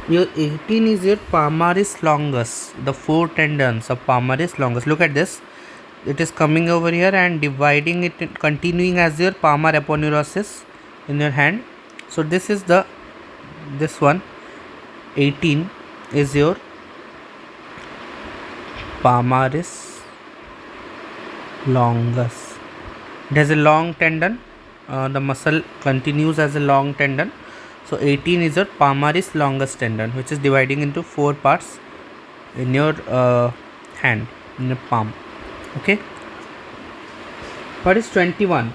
A: Your 18 is your palmaris longus, the 4 tendons of palmaris longus. Look at this. It is coming over here and dividing it, continuing as your palmar aponeurosis in your hand. So this is this one. 18 is your palmaris longus. It has a long tendon. The muscle continues as a long tendon. So 18 is your palmaris longus tendon, which is dividing into 4 parts in your hand, in your palm. Okay. What is 21?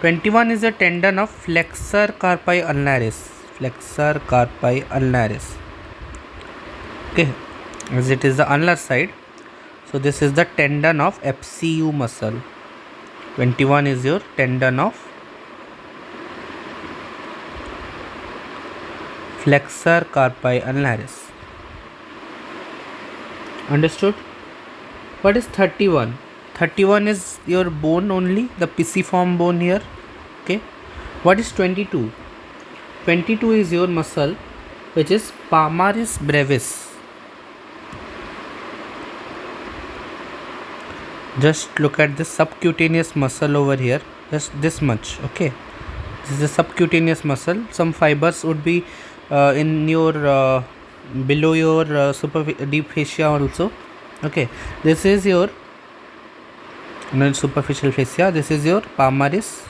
A: 21 is a tendon of flexor carpi ulnaris. flexor carpi ulnaris. Okay, as it is the ulnar side, so this is the tendon of FCU muscle. 21 is your tendon of flexor carpi ulnaris. Understood? What is 31? 31 is your bone only, the pisiform bone here. Okay. What is 22? 22 is your muscle, which is palmaris brevis. Just look at this subcutaneous muscle over here, just this much. Okay, this is a subcutaneous muscle. Some fibers would be in your below your deep fascia also. Okay, this is your superficial fascia. This is your palmaris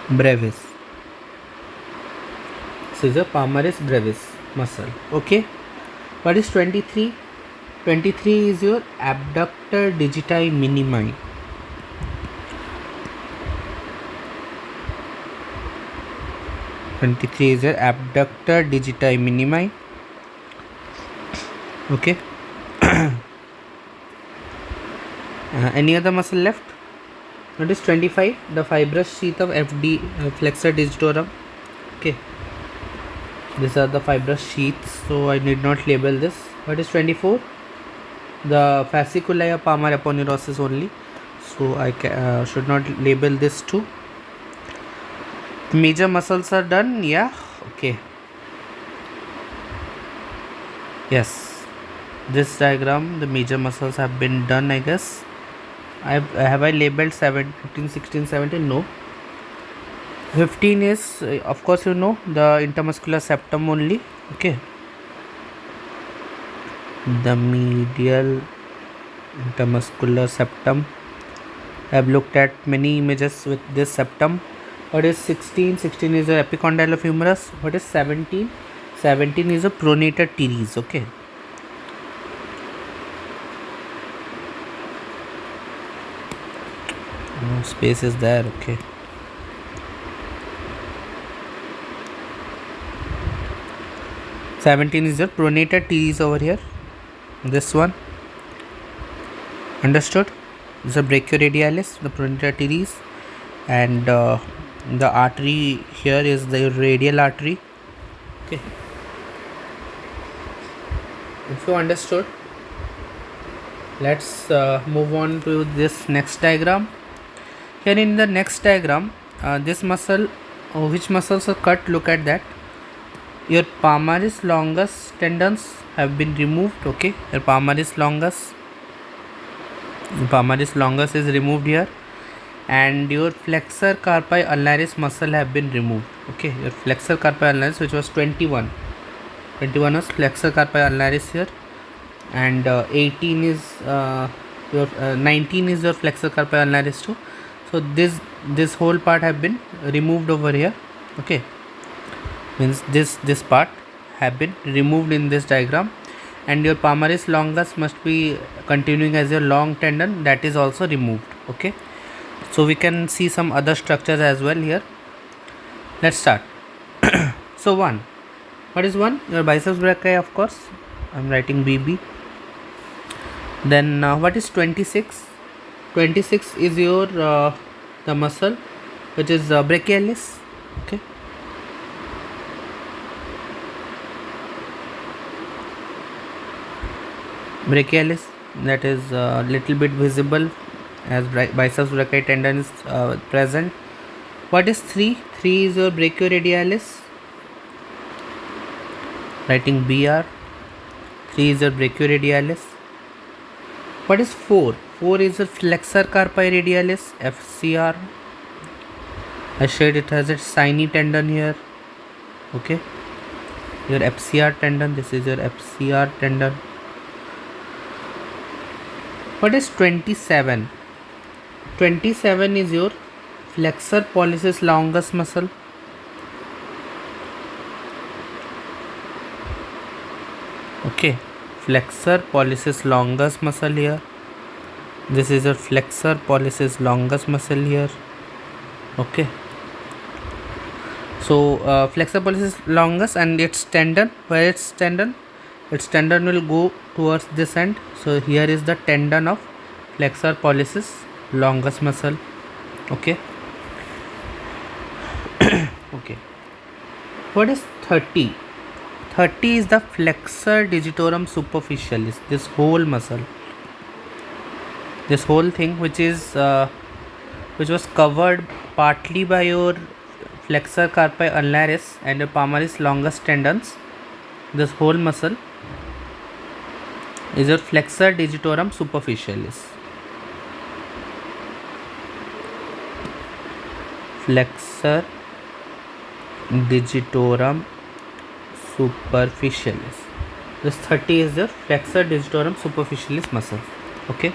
A: brevis. This is your palmaris brevis muscle. Okay, what is 23? 23 is your abductor digiti minimi. Is your abductor digiti minimi. Okay. Any other muscle left? What is 25? The fibrous sheath of FD flexor digitorum. Okay. These are the fibrous sheaths, so I need not label this. What is 24? The fasciculi of palmar aponeurosis only, so I should not label this too. Major muscles are done. Yeah. Okay. Yes, this diagram, the major muscles have been done, I guess. Have I labeled 15, 16, 17? No. 15 is, of course, you know, the intermuscular septum only. Okay, the medial intermuscular septum. I have looked at many images with this septum. What is 16? 16 is the epicondyle of humerus. What is 17? 17 is a pronator teres. Okay. No space is there. Okay. Seventeen is your pronator teres over here. This one. Understood? This is a brachioradialis, the pronator teres, and the artery here is the radial artery. Okay. If you understood, let's move on to this next diagram. Here in the next diagram, this muscle, which muscles are cut? Look at that. Your palmaris longus tendons have been removed. Okay, your palmaris longus is removed here, and your flexor carpi ulnaris muscle have been removed. Okay, your flexor carpi ulnaris, which was 21 was flexor carpi ulnaris here, and 18 is your 19 is your flexor carpi ulnaris too. So this whole part have been removed over here. Okay, means this part have been removed in this diagram, and your palmaris longus must be continuing as your long tendon, that is also removed. Okay, so we can see some other structures as well here. Let's start. So 1, what is 1? Your biceps brachii, of course, I'm writing BB. Then what is 26? 26 is your the muscle which is brachialis. Okay, brachialis, that is little bit visible as biceps brachii tendon is present. What is 3? 3 is your brachioradialis, writing BR. 3 is your brachioradialis. What is 4? 4 is your flexor carpi radialis, FCR. I showed it has a shiny tendon here. Okay, your FCR tendon, this is your FCR tendon. What is 27? 27 is your flexor pollicis longus muscle. Okay, flexor pollicis longus muscle here. This is your flexor pollicis longus muscle here. Okay, So flexor pollicis is longest, and its tendon, where its tendon will go towards this end. So here is the tendon of flexor pollicis, longest muscle. Okay. Okay. What is 30? 30 is the flexor digitorum superficialis. This whole muscle, this whole thing, which was covered partly by your flexor carpi ulnaris and your palmaris longus tendons. This whole muscle is your flexor digitorum superficialis. Flexor digitorum superficialis. This 30 is the flexor digitorum superficialis muscle. Okay.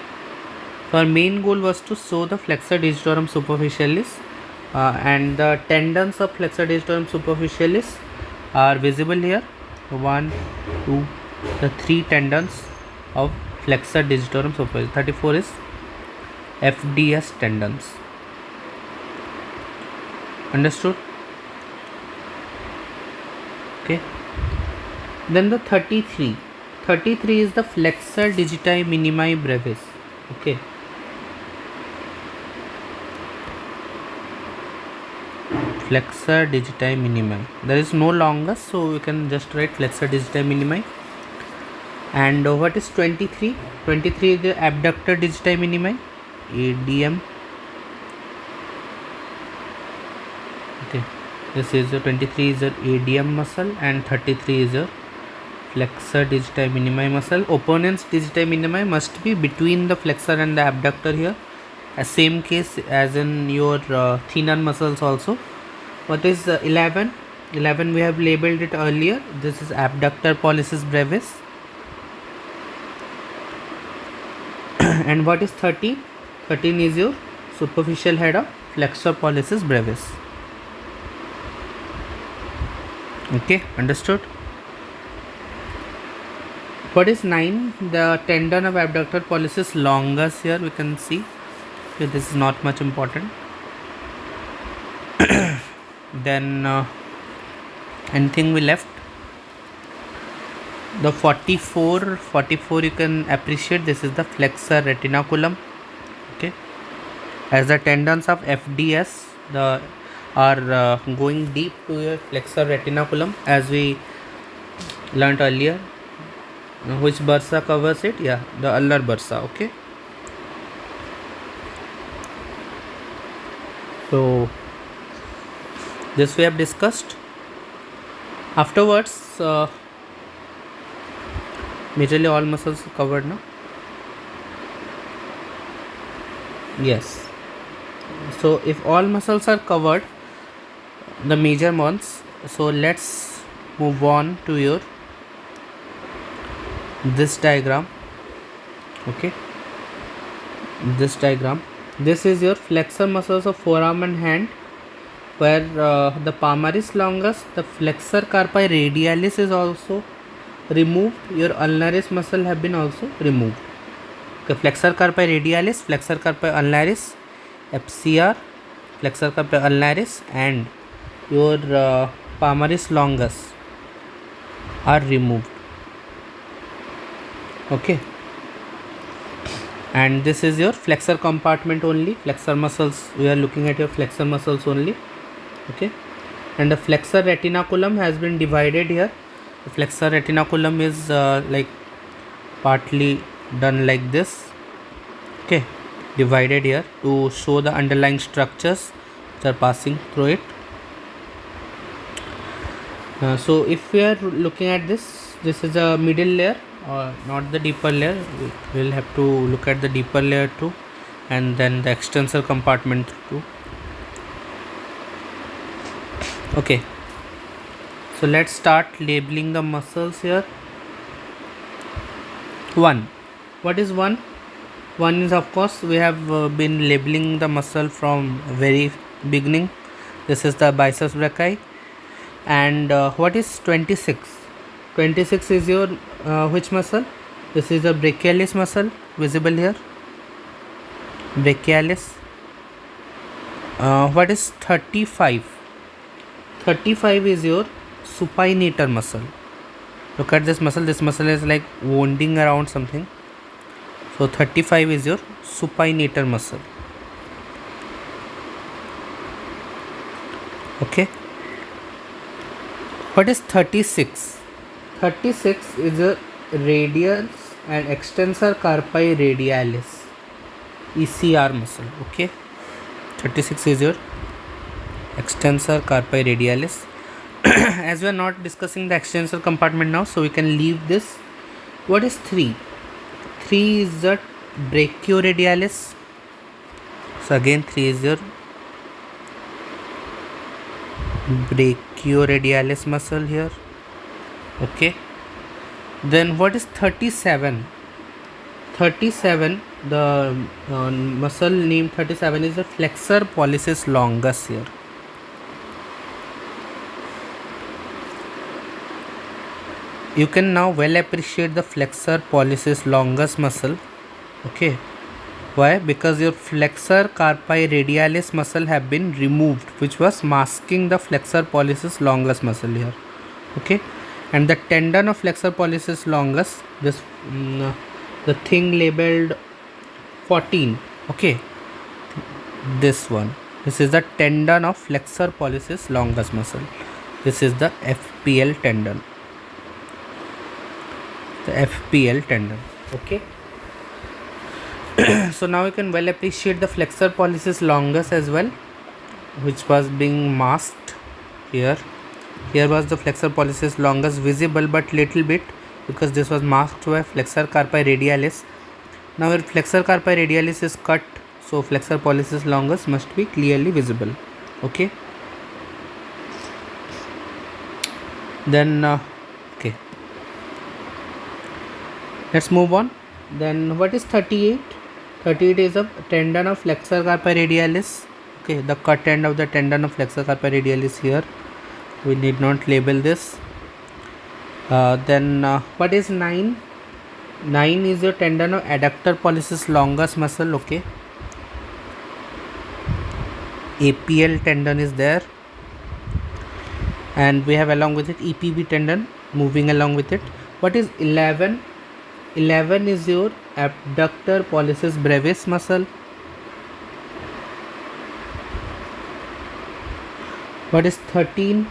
A: So our main goal was to show the flexor digitorum superficialis, and the tendons of flexor digitorum superficialis are visible here. 1, 2, the 3 tendons of flexor digitorum superficialis. 34 is FDS tendons. Understood? Okay. Then the 33. 33 is the flexor digiti minimi brevis. Okay. Flexor digiti minimi. There is no longest, so we can just write flexor digiti minimi. And what is 23? 23 is the abductor digiti minimi, ADM. Okay. This is the 23 is the ADM muscle, and 33 is the flexor digiti minimi muscle. Opponent's digiti minimi must be between the flexor and the abductor here. Same case as in your thenar muscles also. What is 11? 11 we have labeled it earlier. This is abductor pollicis brevis. And what is 13? 13 is your superficial head of flexor pollicis brevis. Okay, understood? What is 9? The tendon of abductor pollicis longus. Here we can see. Okay, this is not much important. Then anything we left? The 44 you can appreciate. This is the flexor retinaculum. Okay, as the tendons of FDS are going deep to your flexor retinaculum, as we learnt earlier. Which bursa covers it? Yeah, the ulnar bursa. Okay. So this we have discussed. Afterwards, majorly all muscles covered now. Yes. So if all muscles are covered, the major ones, so let's move on to your this diagram. Okay, this diagram. This is your flexor muscles of forearm and hand, where the palmaris longus, the flexor carpi radialis is also removed. Your ulnaris muscle have been also removed. Okay, flexor carpi radialis, flexor carpi ulnaris, FCR, flexor carpi ulnaris, and your palmaris longus are removed. Okay, and this is your flexor compartment only. Flexor muscles, we are looking at your flexor muscles only. Okay, and the flexor retinaculum has been divided here. The flexor retinaculum is like partly done like this. Okay, divided here to show the underlying structures which are passing through it. So if we are looking at this is a middle layer, or not the deeper layer. We will have to look at the deeper layer too, and then the extensor compartment too. Okay, so let's start labeling the muscles here. 1. What is 1? 1 is, of course, we have been labeling the muscle from very beginning. This is the biceps brachii. And what is 26? 26 is your which muscle? This is the brachialis muscle, visible here. Brachialis. What is 35? 35 is your supinator muscle. Look at this muscle. This muscle is like winding around something. So 35 is your supinator muscle. Okay. What is 36? 36 is a radius and extensor carpi radialis, ECR muscle. Okay. 36 is your extensor carpi radialis. As we are not discussing the extensor compartment now, so we can leave this. What is 3? 3 is the brachioradialis. So again 3 is your brachioradialis muscle here. Okay. Then what is 37? 37, the muscle name 37 is the flexor pollicis longus here. You can now well appreciate the flexor pollicis longus muscle. Okay. Why? Because your flexor carpi radialis muscle have been removed, which was masking the flexor pollicis longus muscle here. Okay. And the tendon of flexor pollicis longus, this the thing labeled 14. Okay. This one. This is the tendon of flexor pollicis longus muscle. This is the FPL tendon. The FPL tendon. Okay. So now you can well appreciate the flexor pollicis longus as well, which was being masked here. Here was the flexor pollicis longus visible, but little bit, because this was masked by flexor carpi radialis. Now your flexor carpi radialis is cut, so flexor pollicis longus must be clearly visible. Okay. Then okay. Let's move on. Then what is 38? 38 is a tendon of flexor carpi radialis. Okay, the cut end of the tendon of flexor carpi radialis here. We need not label this. Then what is 9? 9 is your tendon of adductor pollicis longus muscle. Okay. APL tendon is there. And we have along with it EPB tendon moving along with it. What is 11? 11 is your abductor pollicis brevis muscle. What is 13?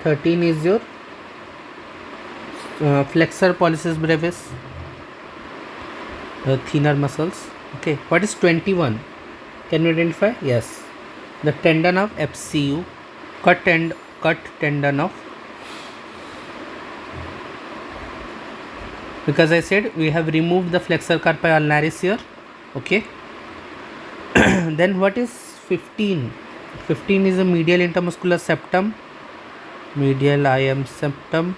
A: 13 is your flexor pollicis brevis, thinner muscles. Okay. What is 21? Can you identify? Yes. The tendon of FCU, cut tendon of, because I said we have removed the flexor carpi ulnaris here. Okay. Then what is 15? 15 is a medial intermuscular septum, medial IM septum.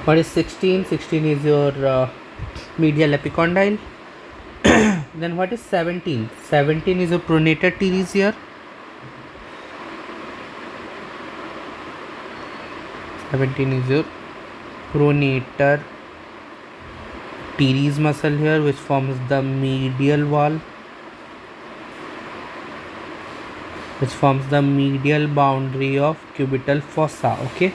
A: What is 16? 16 is your medial epicondyle. Then what is 17? 17 is a pronator teres here. 17 is your pronator teres muscle here, which forms the medial wall, which forms the medial boundary of cubital fossa. Okay,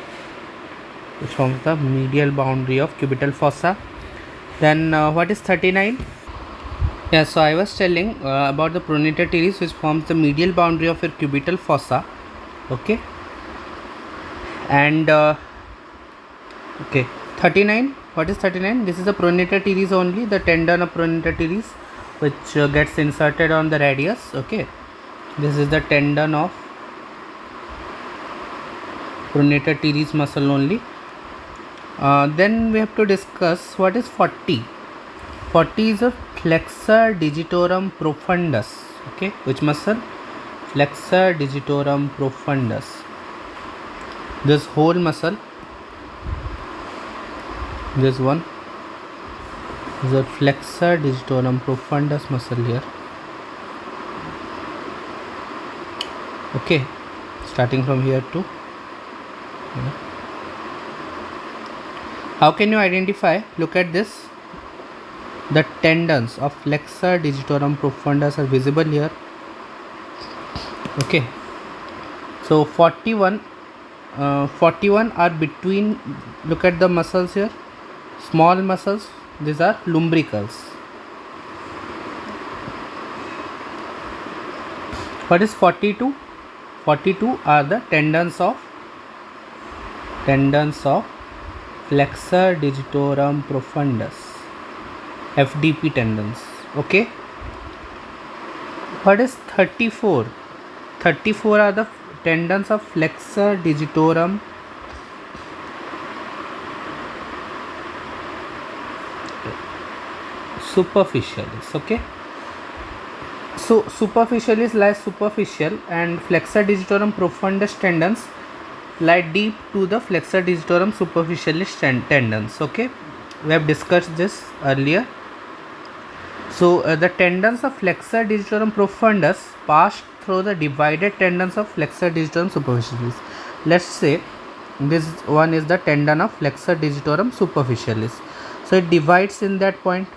A: which forms the medial boundary of cubital fossa. Then what is 39? Yeah, so I was telling about the pronator teres, which forms the medial boundary of your cubital fossa. Okay. And okay, 39. What is 39? This is the pronator teres only, the tendon of pronator teres, which gets inserted on the radius. Okay, this is the tendon of pronator teres muscle only. Then we have to discuss what is 40. 40 is a flexor digitorum profundus. Okay, which muscle? Flexor digitorum profundus. This whole muscle, this one is a flexor digitorum profundus muscle here. Okay, starting from here to here. How can you identify? Look at this. The tendons of flexor digitorum profundus are visible here. Okay, So 41 are between, look at the muscles here, small muscles, these are lumbricals. What is 42? 42 are the tendons of flexor digitorum profundus, FDP tendons. Okay. What is 34? 34 are the tendons of flexor digitorum superficialis. Okay. So superficialis lies superficial and flexor digitorum profundus tendons lie deep to the flexor digitorum superficialis tendons. Okay, we have discussed this earlier. So the tendons of flexor digitorum profundus pass through the divided tendons of flexor digitorum superficialis. Let's say this one is the tendon of flexor digitorum superficialis. So it divides in that point.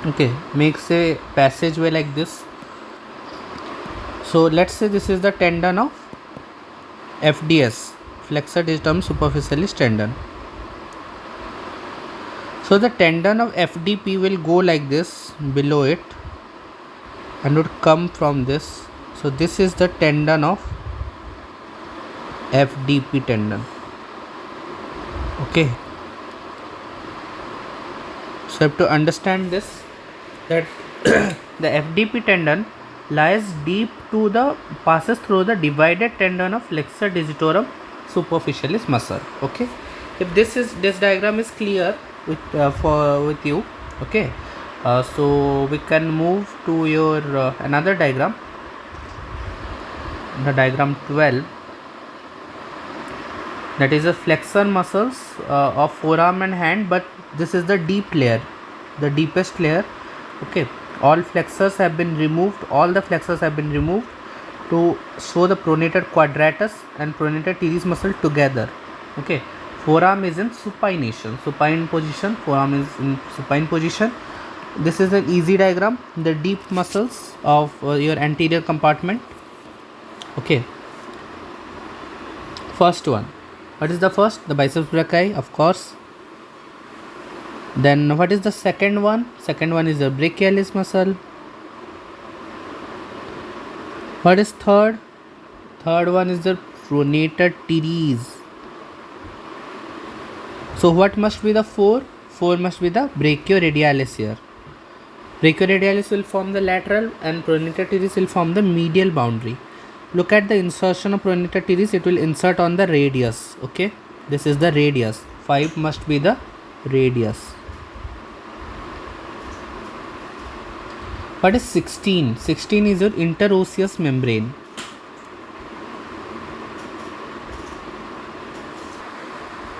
A: Okay, makes a passageway like this. So let's say this is the tendon of FDS, flexor digitorum superficialis tendon. So the tendon of FDP will go like this below it and would come from this. So this is the tendon of FDP tendon. Okay. So you have to understand this, that the FDP tendon lies deep to the, passes through the divided tendon of flexor digitorum superficialis muscle. Okay. If this diagram is clear with you, okay, so we can move to your another diagram, the diagram 12, that is a flexor muscles of forearm and hand, but this is the deep layer, the deepest layer. Okay, all flexors have been removed, all the flexors have been removed to show the pronator quadratus and pronator teres muscle together. Okay, forearm is in supine position, forearm is in supine position. This is an easy diagram, the deep muscles of your anterior compartment. Okay, first one, what is the first? The biceps brachii, of course. Then what is the second one? Second one is the brachialis muscle. What is third? Third one is the pronator teres. So what must be the 4? 4 must be the brachioradialis here. Brachioradialis will form the lateral and pronator teres will form the medial boundary. Look at the insertion of pronator teres, it will insert on the radius. Okay, this is the radius. 5 must be the radius. What is 16? 16 is your interosseous membrane.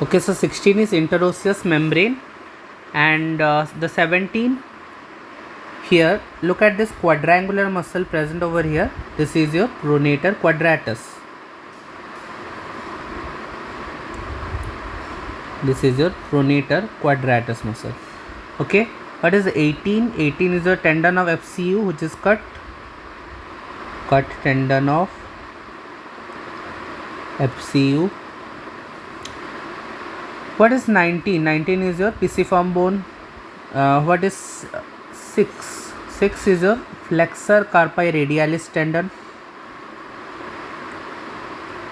A: Okay, so 16 is interosseous membrane, and the 17, here look at this quadrangular muscle present over here. This is your pronator quadratus. This is your pronator quadratus muscle. Okay, what is 18? 18 is your tendon of FCU, which is cut tendon of FCU. What is 19? 19 is your pisiform bone. What is 6? 6 is your flexor carpi radialis tendon.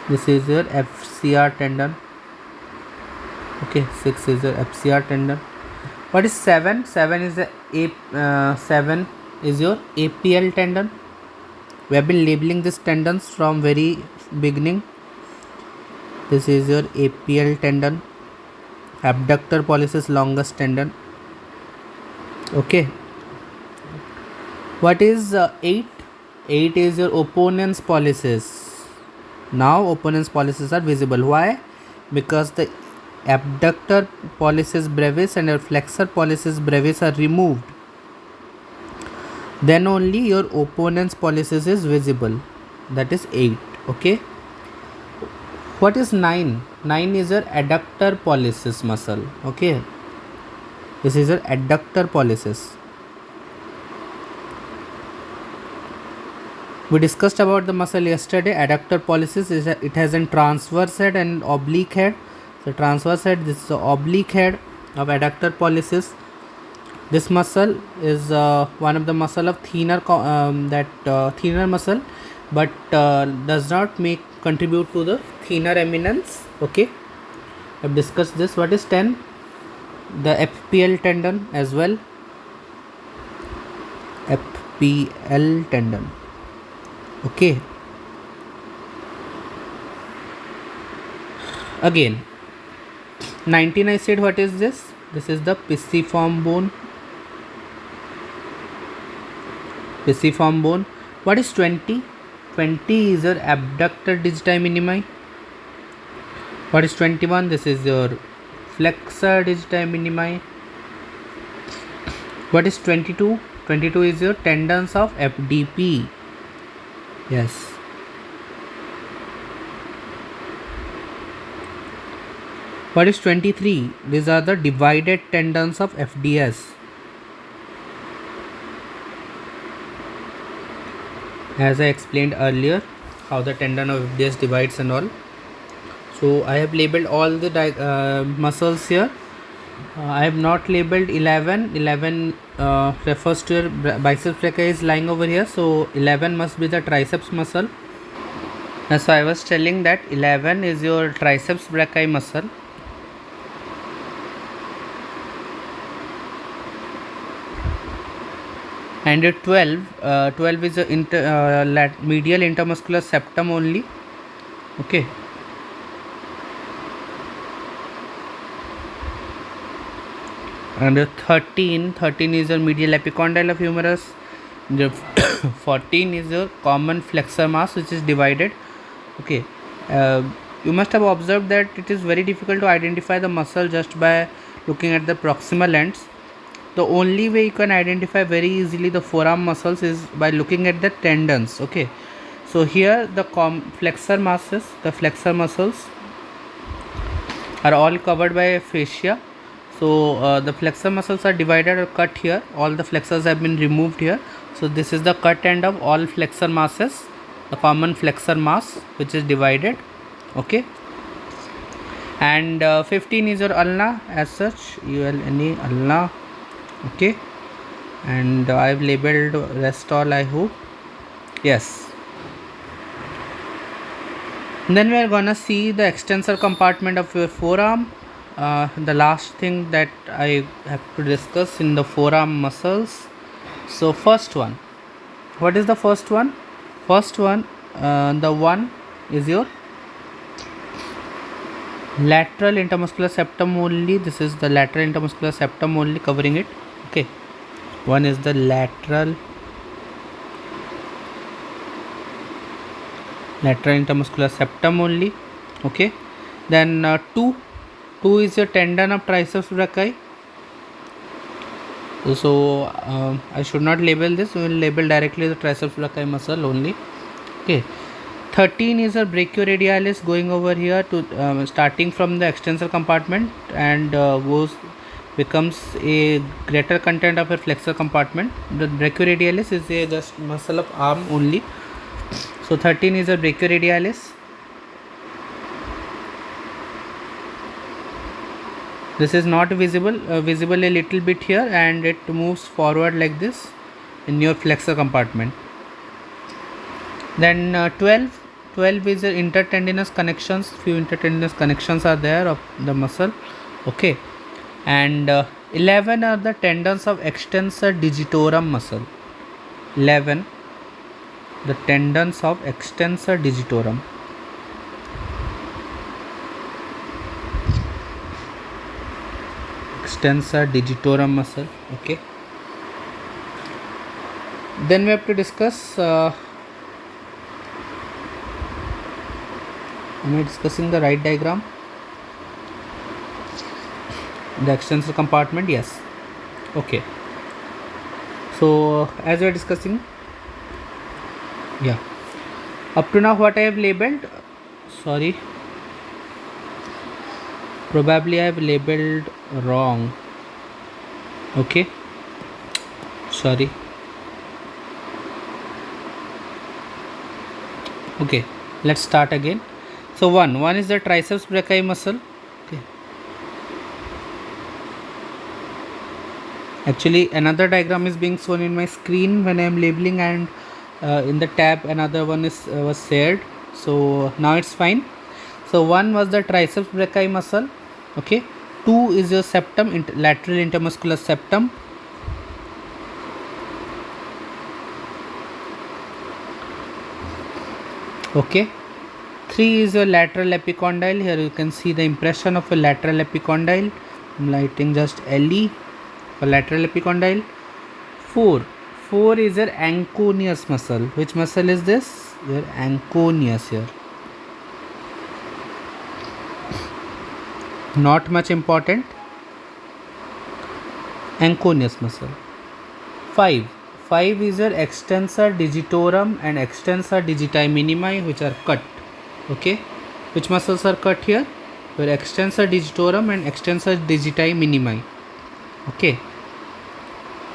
A: This is your FCR tendon. Okay, 6 is your FCR tendon. What is 7? 7 is the 7 is your APL tendon. We have been labeling these tendons from very beginning. This is your APL tendon, abductor pollicis longus tendon. Okay. What is 8? 8 is your opponens pollicis. Now opponens pollicis are visible. Why? Because the abductor pollicis brevis and your flexor pollicis brevis are removed. Then only your opponens pollicis is visible. That is 8. Okay. What is 9? 9 is your adductor pollicis muscle. Okay, this is your adductor pollicis. We discussed about the muscle yesterday. Adductor pollicis is it has a transverse head and oblique head. So transverse head, this is the oblique head of adductor pollicis. This muscle is one of the muscle of thinner thinner muscle, but does not contribute to the thinner eminence. Okay, I've discussed this. What is 10? The FPL tendon as well. FPL tendon. Okay. Again, 19 I said, what is this? This is the pisiform bone. Pisiform bone. What is 20? 20 is your abductor digiti minimi. What is 21? This is your flexor digiti minimi. What is 22? 22 is your tendons of FDP. Yes. What is 23? These are the divided tendons of FDS. As I explained earlier, how the tendon of FDS divides and all. So I have labeled all the muscles here. I have not labeled 11. 11 refers to your biceps brachii is lying over here. So 11 must be the triceps muscle. And so I was telling that 11 is your triceps brachii muscle. And 12 is a medial intermuscular septum only. Okay. And 13 is your medial epicondyle of humerus. 14 is your common flexor mass, which is divided. Okay. You must have observed that it is very difficult to identify the muscle just by looking at the proximal ends. The only way you can identify very easily the forearm muscles is by looking at the tendons. Okay, so here the flexor muscles are all covered by fascia. So the flexor muscles are divided or cut here. All the flexors have been removed here. So this is the cut end of all flexor masses, the common flexor mass, which is divided. Okay, and 15 is your ulna as such, ulna, ulna. Okay, and I've labeled rest all, I hope. Yes. And then we are gonna see the extensor compartment of your forearm. The last thing that I have to discuss in the forearm muscles. So first one, what is the first one? First one, the one is your lateral intermuscular septum only. This is the lateral intermuscular septum only covering it. Okay, one is the lateral intermuscular septum only. Okay, then two is your tendon of triceps brachii. So I should not label this. We will label directly the triceps brachii muscle only. Okay, 13 is a brachioradialis going over here to starting from the extensor compartment and becomes a greater content of a flexor compartment. The brachioradialis is a just muscle of arm only. So 13 is a brachioradialis. This is not visible, visible a little bit here, and it moves forward like this in your flexor compartment. Then 12 is the intertendinous connections. Few intertendinous connections are there of the muscle. Okay, and 11 are the tendons of extensor digitorum muscle. 11, the tendons of extensor digitorum. Extensor digitorum muscle. Okay, then we have to discuss am I discussing the right diagram? The extensor compartment, yes. Okay, so as we are discussing, yeah, up to now what I have labeled, sorry, probably I have labeled wrong. Okay, sorry. Okay, let's start again. So one is the triceps brachii muscle. Okay, actually another diagram is being shown in my screen when I am labeling, and in the tab another one is was shared, so now it's fine. So one was the triceps brachii muscle. Okay, two is your septum, lateral intermuscular septum. Okay, 3 is your lateral epicondyle. Here you can see the impression of a lateral epicondyle. I'm lighting just LE for lateral epicondyle. 4 is your anconeus muscle. Which muscle is this? Your anconeus here. Not much important. Anconeus muscle. 5 is your extensor digitorum and extensor digiti minimi, which are cut. Okay, which muscles are cut here? Your extensor digitorum and extensor digiti minimi. Okay,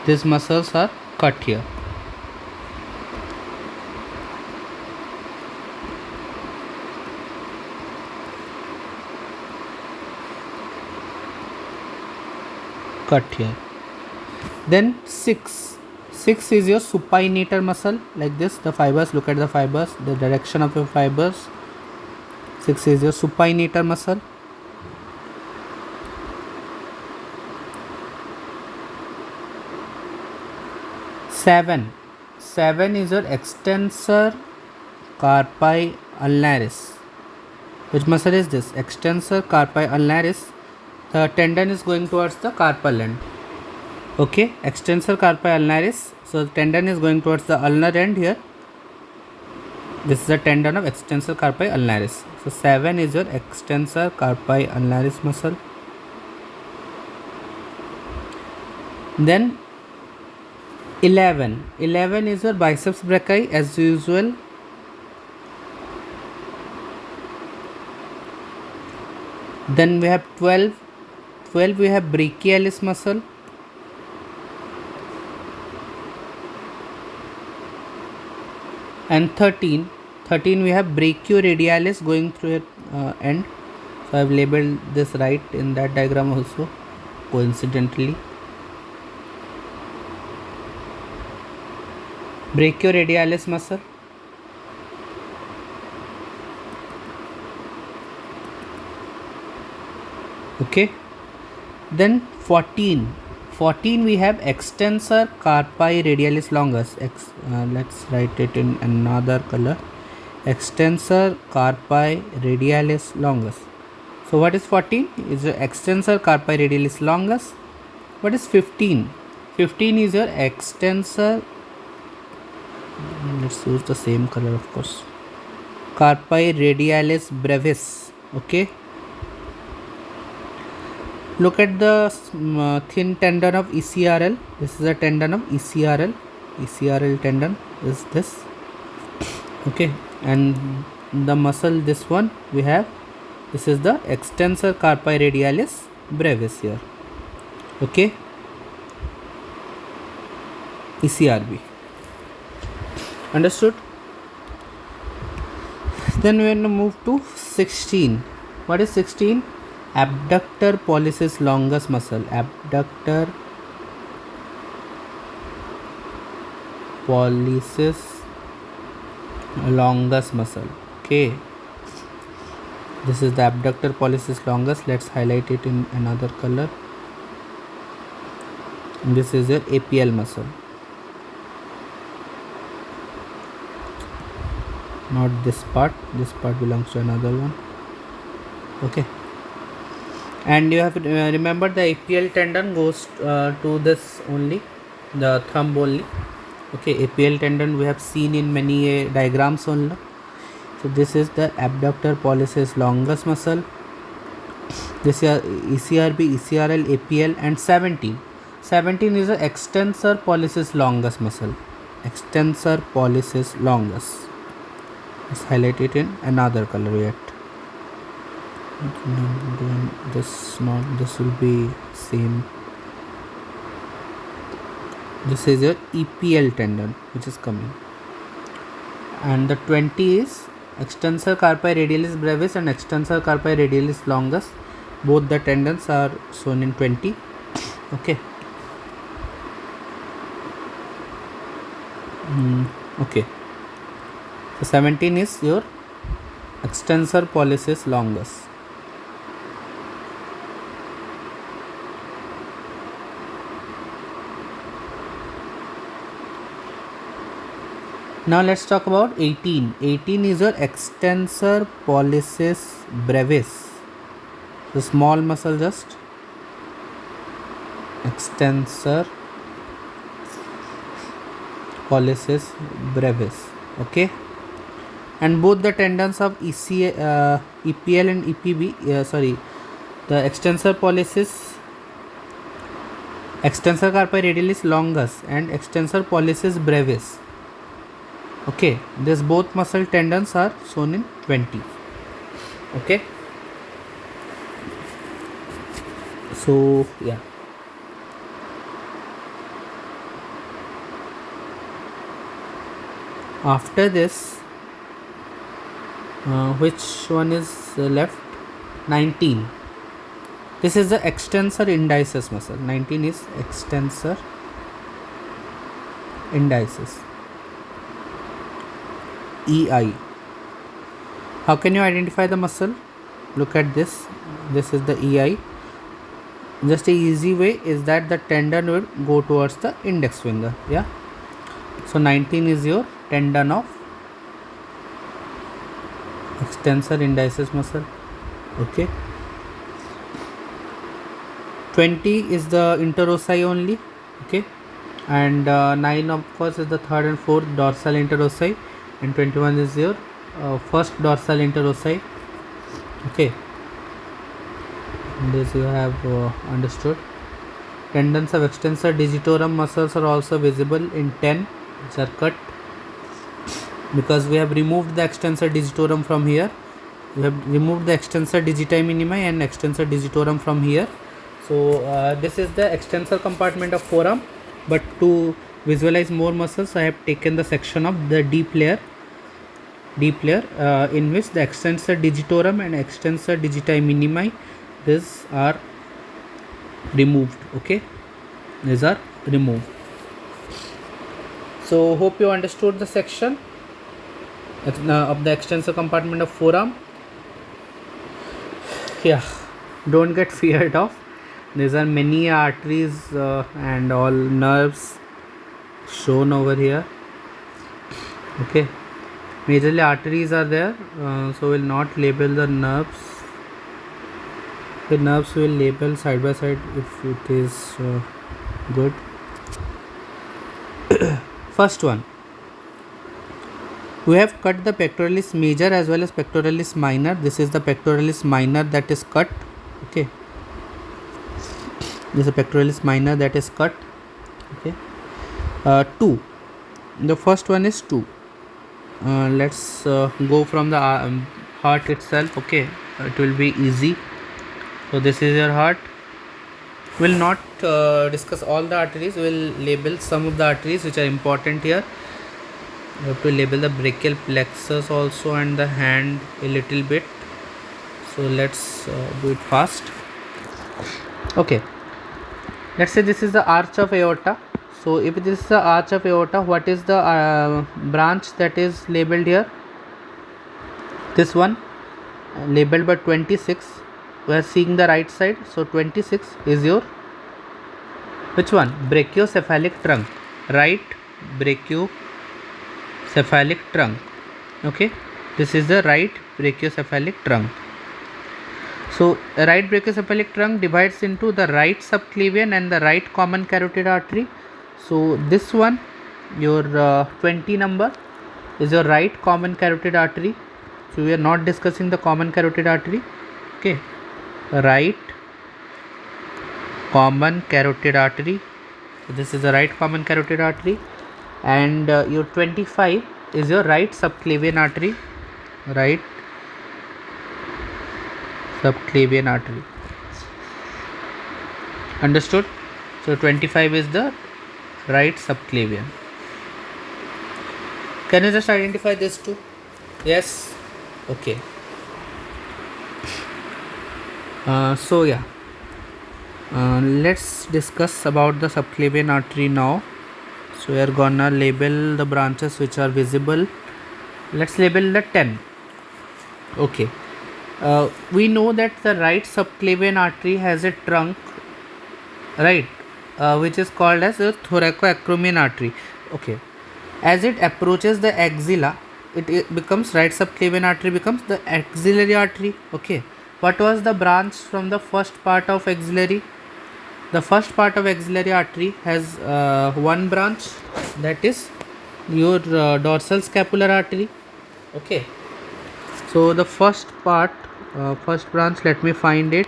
A: these muscles are cut here. Cut here. Then 6 is your supinator muscle, like this. The fibers, look at the fibers, the direction of your fibers. 6 is your supinator muscle. 7 is your extensor carpi ulnaris. Which muscle is this? Extensor carpi ulnaris. The tendon is going towards the carpal end. Okay, extensor carpi ulnaris. So the tendon is going towards the ulnar end here. This is the tendon of extensor carpi ulnaris. So 7 is your extensor carpi ulnaris muscle. Then 11 is your biceps brachii as usual. Then we have 12 we have brachialis muscle. And 13 we have brachioradialis going through your end. So I have labeled this right in that diagram also, coincidentally. Brachioradialis muscle. Okay, then 14 we have extensor carpi radialis longus. Let's write it in another color. Extensor carpi radialis longus. So what is 14? Is the extensor carpi radialis longus. What is 15? 15 is your extensor, let's use the same color of course, carpi radialis brevis. Okay, look at the thin tendon of ECRL. This is a tendon of ECRL. ECRL tendon is this. Okay, and the muscle, this one we have, this is the extensor carpi radialis brevis here. Okay, ECRB. Understood? Then we are going to move to 16. What is 16? Abductor pollicis longus muscle. Abductor pollicis longus muscle. Okay, this is the abductor pollicis longus. Let's highlight it in another color. And this is your APL muscle. Not this part belongs to another one. Okay, and you have to remember the APL tendon goes to this only, the thumb only. Okay, APL tendon we have seen in many diagrams only. So this is the abductor pollicis longus muscle. This is ECRB, ECRL, APL. And 17 is the extensor pollicis longus muscle. Extensor pollicis longus. Let's highlight it in another color yet. This will be same. This is your EPL tendon which is coming. And the 20 is extensor carpi radialis brevis and extensor carpi radialis longus. Both the tendons are shown in 20. Okay. Okay. So 17 is your extensor pollicis longus. Now let's talk about 18. 18 is your extensor pollicis brevis. The small muscle, just extensor pollicis brevis. Okay. And both the tendons of EPL and EPB, the extensor pollicis, extensor carpi radialis longus and extensor pollicis brevis. Okay, this both muscle tendons are shown in 20. Okay. So yeah. After this, which one is left? 19. This is the extensor indicis muscle. 19 is extensor indicis. EI. How can you identify the muscle? Look at this. This is the EI. Just a easy way is that the tendon will go towards the index finger. Yeah. So 19 is your tendon of extensor indicis muscle. Okay. 20 is the interossi only. Okay. And 9 of course is the third and fourth dorsal interossi, and 21 is your first dorsal interossi. Okay. This you have understood. Tendons of extensor digitorum muscles are also visible in 10, which are cut because we have removed the extensor digitorum from here. We have removed the extensor digiti minimi and extensor digitorum from here. So this is the extensor compartment of forearm, but to visualize more muscles I have taken the section of the deep layer in which the extensor digitorum and extensor digiti minimi, these are removed. Okay, these are removed. So hope you understood the section of the extensor compartment of forearm. Yeah, don't get feared of. These are many arteries and all nerves shown over here. Okay, majorly arteries are there, so we'll not label the nerves. The nerves will label side by side if it is good. First one, we have cut the pectoralis major as well as pectoralis minor. This is the pectoralis minor that is cut. Okay, this is a pectoralis minor that is cut. Okay, 2. The first one is 2. Let's go from the heart itself. Okay, it will be easy. So this is your heart. We'll not discuss all the arteries. We'll label some of the arteries which are important here. You have to label the brachial plexus also and the hand a little bit. So let's do it fast. Okay, let's say this is the arch of aorta. So if this is the arch of aorta, what is the branch that is labeled here? This one, labeled by 26. We are seeing the right side. So 26 is your which one? Brachiocephalic trunk. Right brachiocephalic trunk. Okay, this is the right brachiocephalic trunk. So right brachiocephalic trunk divides into the right subclavian and the right common carotid artery. So this one, your 20 number, is your right common carotid artery. So we are not discussing the common carotid artery. Okay, right common carotid artery. So this is the right common carotid artery, and your 25 is your right subclavian artery. Right subclavian artery. Understood? So 25 is the right subclavian. Can you just identify this two? Yes, Okay. So yeah, let's discuss about the subclavian artery now. So we are gonna label the branches which are visible. Let's label the 10. Okay. We know that the right subclavian artery has a trunk, right, which is called as a thoracoacromial artery. Okay. As it approaches the axilla, it becomes right subclavian artery becomes the axillary artery. Okay. What was the branch from the first part of axillary? The first part of axillary artery has one branch, that is your dorsal scapular artery. Okay. So the first part, first branch, let me find it.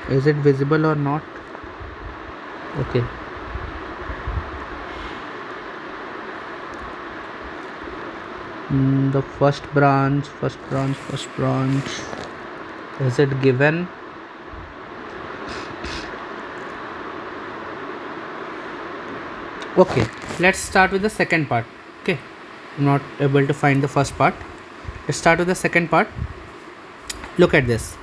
A: Is it visible or not? Okay. The first branch, is it given? Okay, let's start with the second part. Okay, I'm not able to find the first part. Let's start with the second part. Look at this.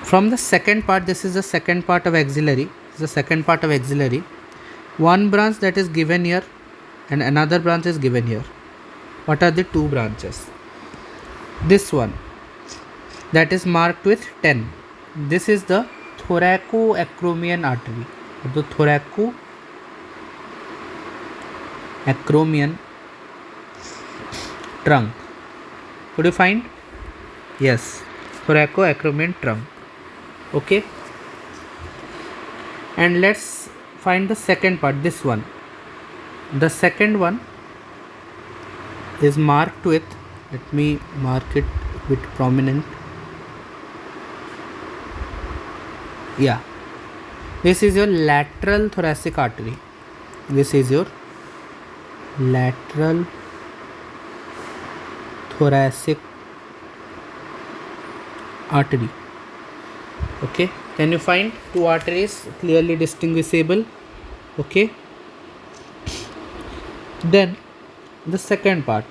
A: From the second part, this is the second part of axillary. This is the second part of axillary. One branch that is given here and another branch is given here. What are the two branches? This one that is marked with 10. This is the thoracoacromial artery. The thoracoacromial trunk. Could you find? Yes, thoracoacromial trunk. Okay. And let's find the second part, this one. The second one is marked with, let me mark it with prominent. Yeah, this is your lateral thoracic artery. This is your lateral thoracic artery. Okay, can you find two arteries clearly distinguishable? Okay, then the second part,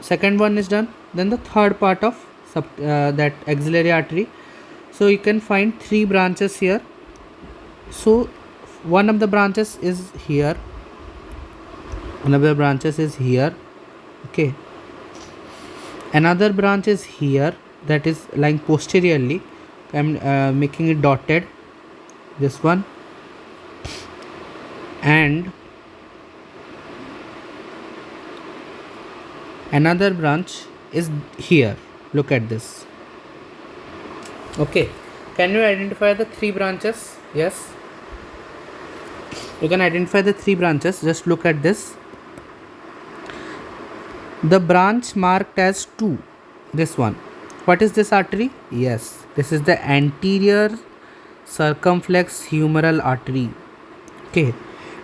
A: second one is done. Then the third part of that axillary artery. So you can find three branches here. So one of the branches is here, another branches is here. Okay, another branch is here, that is lying posteriorly. I'm making it dotted, this one, and another branch is here. Look at this. Okay, can you identify the three branches? Yes, you can identify the three branches. Just look at this. The branch marked as 2, this one. What is this artery? Yes, this is the anterior circumflex humeral artery. Okay,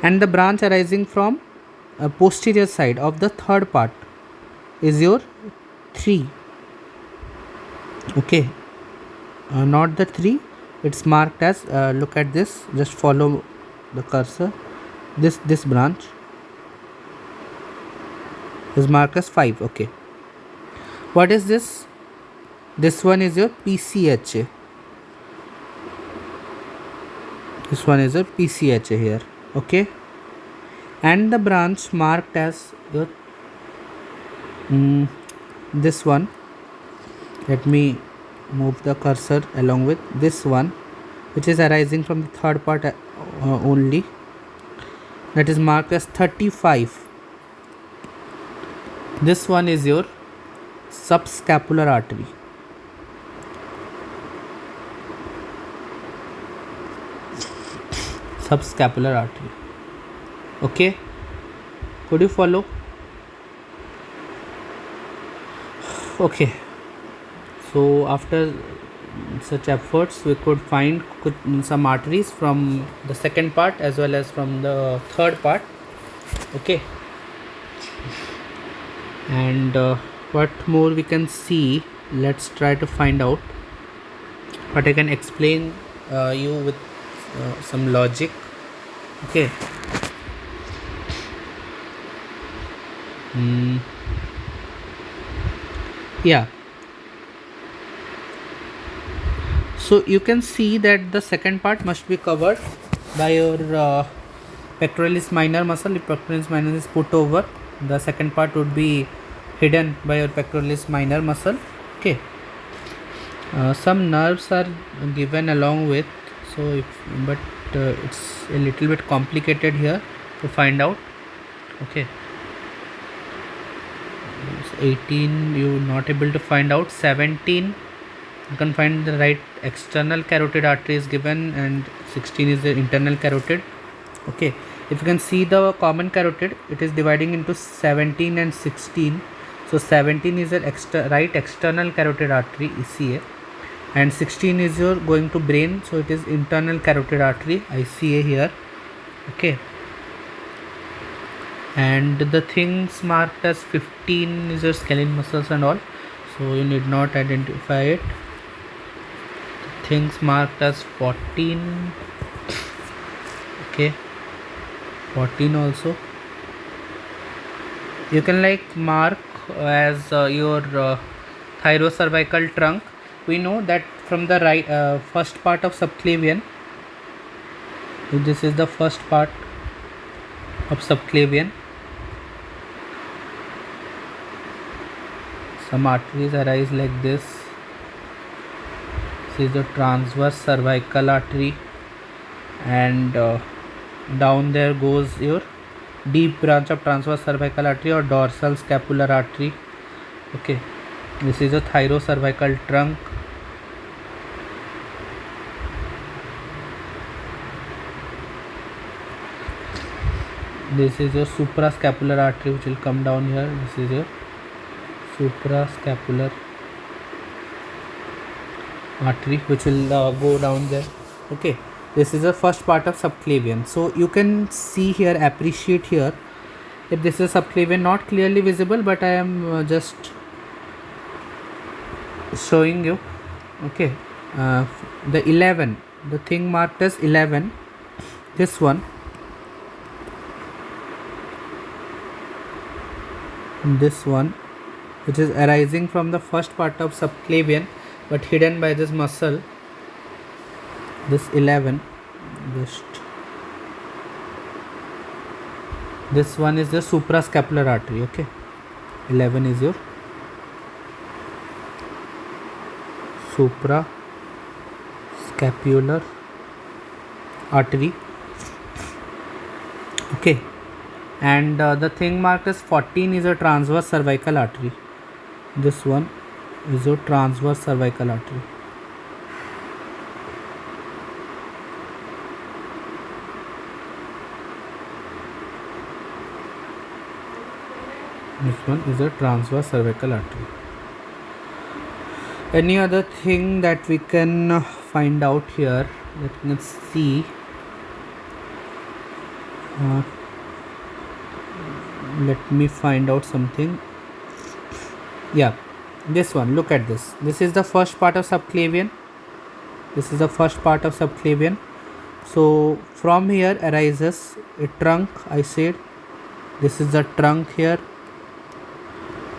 A: and the branch arising from a posterior side of the third part is your 3. Okay, not the 3, it's marked as look at this, just follow the cursor. This branch is marked as 5. Okay, what is this? This one is your PCHA. This one is your PCHA here. Okay, and the branch marked as your this one. Let me move the cursor along with this one, which is arising from the third part only, that is marked as 35. This one is your subscapular artery. Subscapular artery. Okay, could you follow? Okay, so after such efforts we could find some arteries from the second part as well as from the third part. Okay, and what more we can see, let's try to find out. But I can explain you with some logic. Okay, Mm, yeah, so you can see that the second part must be covered by your pectoralis minor muscle. If pectoralis minor is put over, the second part would be hidden by your pectoralis minor muscle. Okay. Some nerves are given along with, so if, but it's a little bit complicated here to find out. Okay, so 18 you not able to find out. 17 you can find the right external carotid artery is given, and 16 is the internal carotid. Okay, if you can see the common carotid, it is dividing into 17 and 16. So 17 is the right external carotid artery, ECA, and 16 is your going to brain, so it is internal carotid artery, ICA here. Okay, and the things marked as 15 is your skeletal muscles and all, so you need not identify it. Things marked as 14. Okay, 14 also you can like mark as your thyrocervical trunk. We know that from the right first part of subclavian, this is the first part of subclavian, some arteries arise like this. This is the transverse cervical artery, and down there goes your deep branch of transverse cervical artery or dorsal scapular artery. Okay, this is a thyrocervical trunk. This is your suprascapular artery which will come down here. This is your suprascapular artery which will go down there. Okay, this is the first part of subclavian. So you can see here, appreciate here, if this is subclavian, not clearly visible, but I am just showing you. Okay, the 11, the thing marked as 11, this one, which is arising from the first part of subclavian but hidden by this muscle, this 11, this one is the suprascapular artery. Okay, 11 is your suprascapular artery. Okay, and the thing marked as 14 is a transverse cervical artery. This one is a transverse cervical artery. This one is a transverse cervical artery. Any other thing that we can find out here? Let's see. Let me find out something. Yeah, this one, look at this. This is the first part of subclavian. So from here arises a trunk, I said. This is the trunk here.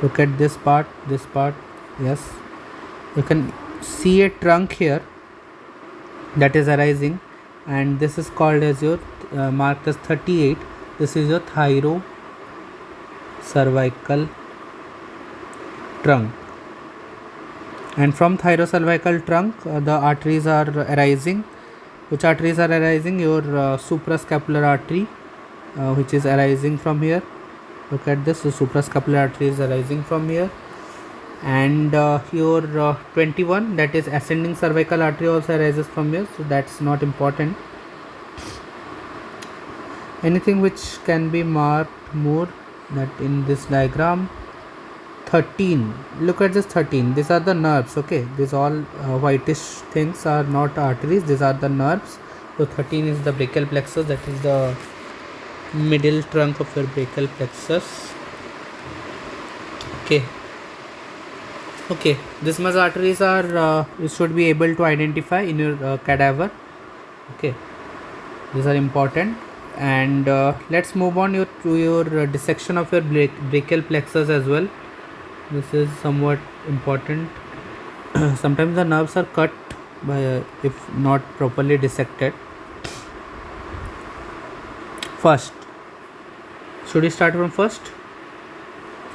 A: Look at this part, yes, you can see a trunk here that is arising, and this is called as your marked as 38. This is your thyrocervical trunk, and from thyrocervical trunk the arteries are arising. Which arteries are arising? Your suprascapular artery, which is arising from here. Look at this, the suprascapular artery is arising from here, and your 21, that is ascending cervical artery, also arises from here, so that's not important. Anything which can be marked more, that in this diagram, 13, look at this 13, these are the nerves. Okay, these all whitish things are not arteries, these are the nerves. So 13 is the brachial plexus, that is the middle trunk of your brachial plexus. Okay, this much arteries are you should be able to identify in your cadaver. Okay, these are important. And let's move on to your dissection of your brachial plexus as well. This is somewhat important. Sometimes the nerves are cut by if not properly dissected. First, should we start from first?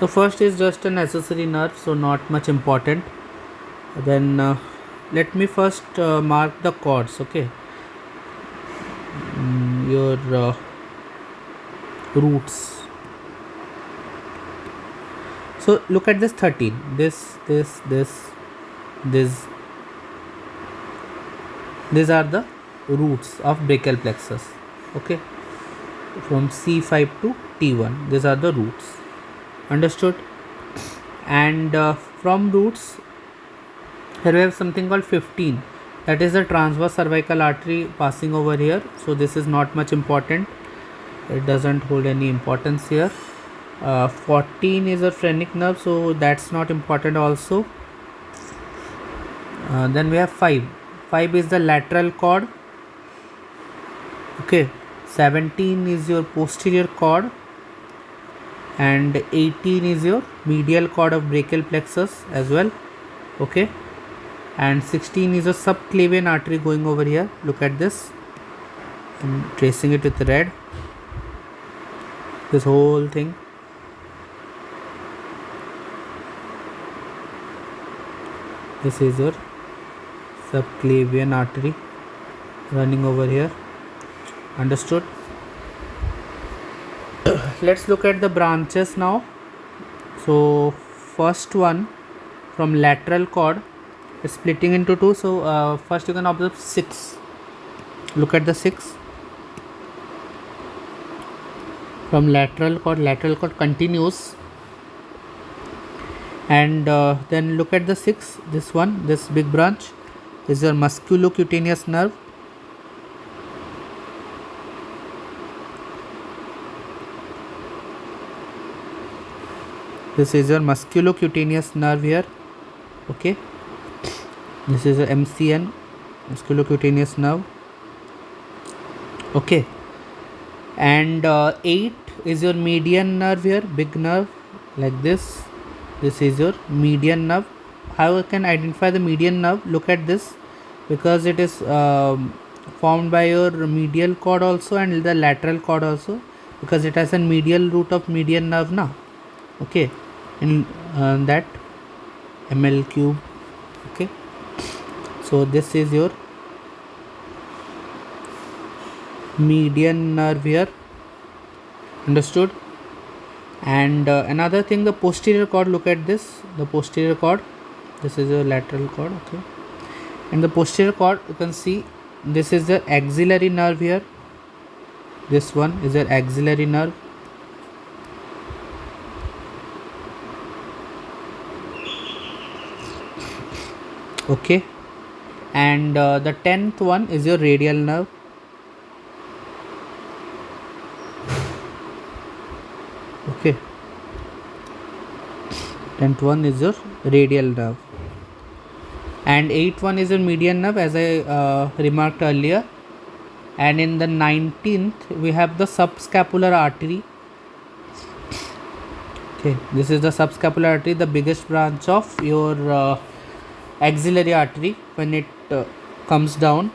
A: So first is just an accessory nerve, so not much important. Then let me first mark the chords. Okay, your roots. So look at this 13. This. These are the roots of brachial plexus. Okay, from C5 to T1. These are the roots. Understood? And from roots, here we have something called 15. That is the transverse cervical artery passing over here. So this is not much important. It doesn't hold any importance here. 14 is a phrenic nerve, so that's not important also. Then we have 5. 5 is the lateral cord. Okay. 17 is your posterior cord. And 18 is your medial cord of brachial plexus as well. Okay. And 16 is a subclavian artery going over here. Look at this. I'm tracing it with red. This whole thing. This is your subclavian artery running over here. Understood? Let's look at the branches now. So first one from lateral cord is splitting into two. So first you can observe 6. Look at the 6 from lateral cord continues. And then look at the 6. This one, this big branch is your musculocutaneous nerve. This is your musculocutaneous nerve here. Okay. This is a MCN, musculocutaneous nerve. Okay. And 8 is your median nerve here, big nerve like this. This is your median nerve. How I can identify the median nerve? Look at this, because it is formed by your medial cord also and the lateral cord also, because it has a medial root of median nerve now. Okay, in that ml cube. Okay, so this is your median nerve here. Understood? And another thing, the posterior cord. Look at this, the posterior cord. This is a lateral cord. Okay, and the posterior cord, you can see this is the axillary nerve here. This one is the axillary nerve. Okay, and the 10th one is your radial nerve. Okay, 10th one is your radial nerve, and 8th one is your median nerve, as I remarked earlier. And in the 19th we have the subscapular artery. Okay, this is the subscapular artery, the biggest branch of your axillary artery when it comes down.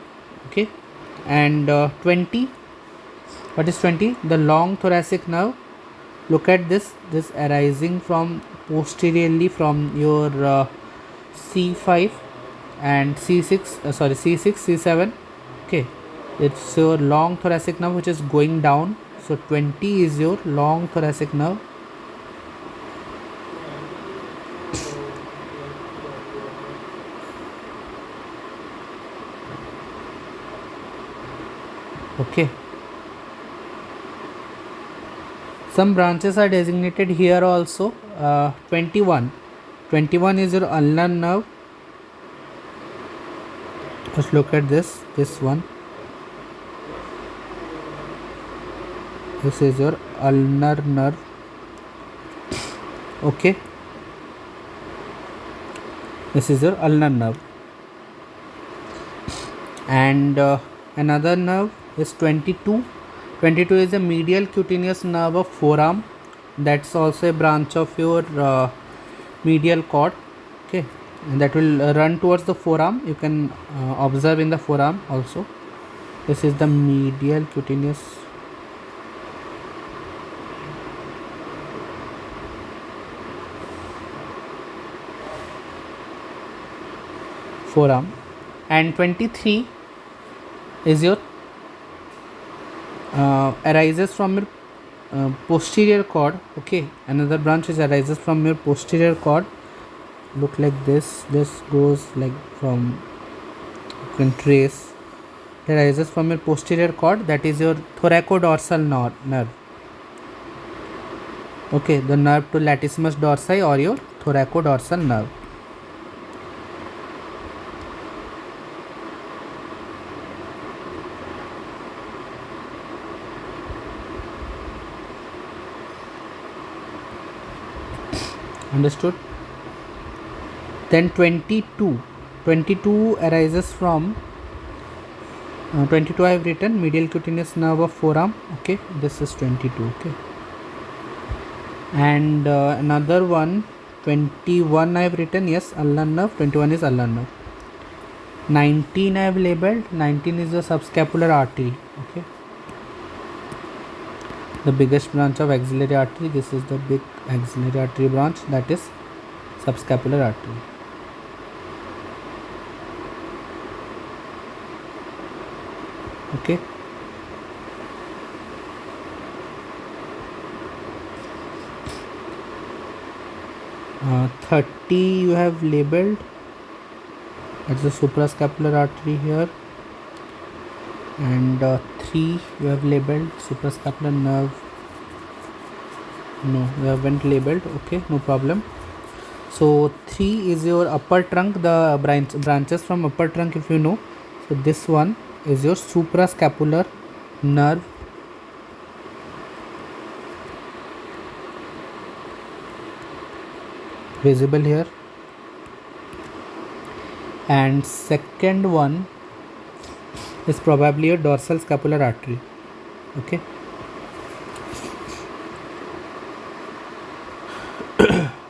A: Okay, and 20, what is 20? The long thoracic nerve. Look at this arising from posteriorly from your C5 and C6, C6, C7. Okay, it's your long thoracic nerve which is going down. So 20 is your long thoracic nerve. Okay, some branches are designated here also. 21 is your ulnar nerve. Let's look at this one. This is your ulnar nerve. Okay, this is your ulnar nerve. And another nerve is 22. 22 is the medial cutaneous nerve of forearm. That's also a branch of your medial cord. Okay, and that will run towards the forearm. You can observe in the forearm also. This is the medial cutaneous forearm. And 23 is your arises from your posterior cord. Okay, another branch is arises from your posterior cord. Look like this goes like from, you can trace, it arises from your posterior cord, that is your thoracodorsal nerve. Okay, the nerve to latissimus dorsi or your thoracodorsal nerve. Understood? Then 22 arises from 22 I have written, medial cutaneous nerve of forearm. Okay, this is 22. Okay, and another one, 21 I have written, yes, ulnar nerve. 21 is ulnar nerve. 19 I have labeled, 19 is the subscapular artery. Okay, the biggest branch of axillary artery. This is the big axillary artery branch, that is subscapular artery. Okay, uh, 30 you have labeled, that's the suprascapular artery here, and 3 you have labeled, suprascapular nerve. No, you haven't labeled. Okay, no problem. So 3 is your upper trunk, the branches from upper trunk, if you know. So this one is your suprascapular nerve. Visible here. And second one is probably your dorsal scapular artery. Okay.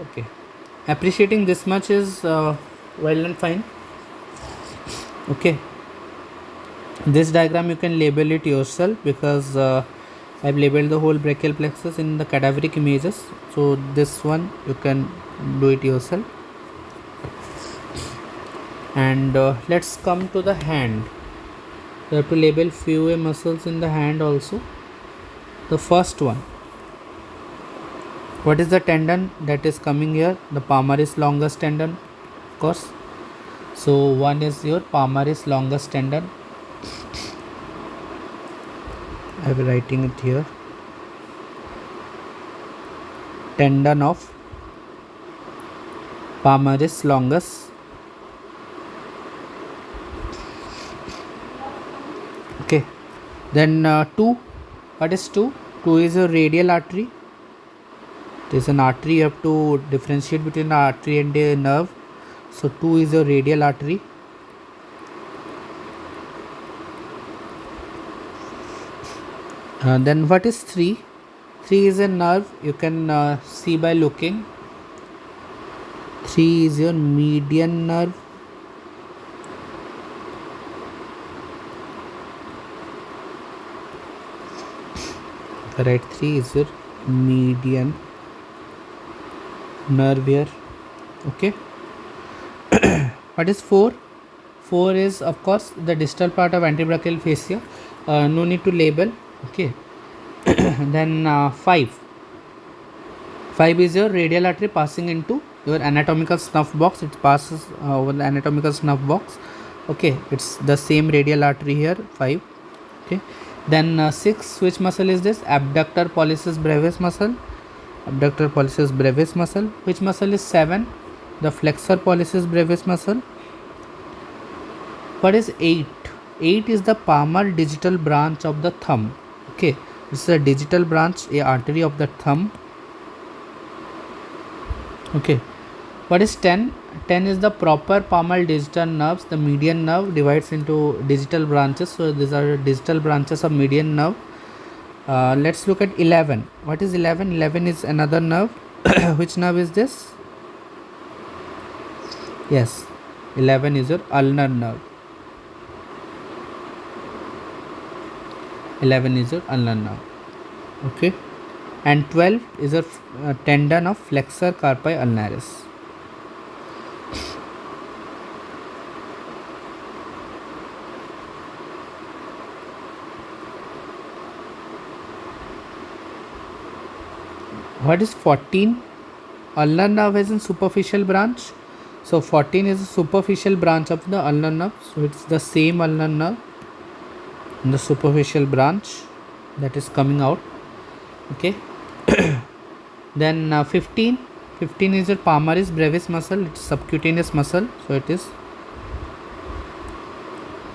A: Okay, appreciating this much is well and fine. Okay, this diagram you can label it yourself, because I've labeled the whole brachial plexus in the cadaveric images. So this one you can do it yourself. And let's come to the hand. You have to label few muscles in the hand also. The first one, what is the tendon that is coming here? The palmaris longus tendon, of course. So one is your palmaris longus tendon. I will writing it here. Tendon of palmaris longus. Okay. Then 2. What is 2? 2 is a radial artery. There is an artery, you have to differentiate between an artery and a nerve. So 2 is a radial artery. Then what is 3? 3 is a nerve, you can see by looking. 3 is your median nerve. Right, 3 is your median nerve here. Okay. What is 4? 4 is of course the distal part of antebrachial fascia. No need to label. Okay. Then 5 is your radial artery passing into your anatomical snuff box. It passes over the anatomical snuff box. Okay, it's the same radial artery here. 5. Okay. Then 6, which muscle is this? Abductor pollicis brevis muscle. Abductor pollicis brevis muscle. Which muscle is 7? The flexor pollicis brevis muscle. What is 8? 8 is the palmar digital branch of the thumb. Okay, this is a digital branch, a artery of the thumb. Okay, what is 10? 10 is the proper palmar digital nerves. The median nerve divides into digital branches. So these are digital branches of median nerve. Let's look at 11. What is 11? 11 is another nerve. Which nerve is this? Yes, 11 is your ulnar nerve. 11 is your ulnar nerve. Okay, and 12 is a tendon of flexor carpi ulnaris. What is 14? Ulnar nerve has a superficial branch. So 14 is a superficial branch of the ulnar nerve. So it's the same ulnar nerve in the superficial branch that is coming out. Okay. Then 15. 15 is your palmaris brevis muscle. It's subcutaneous muscle. So it is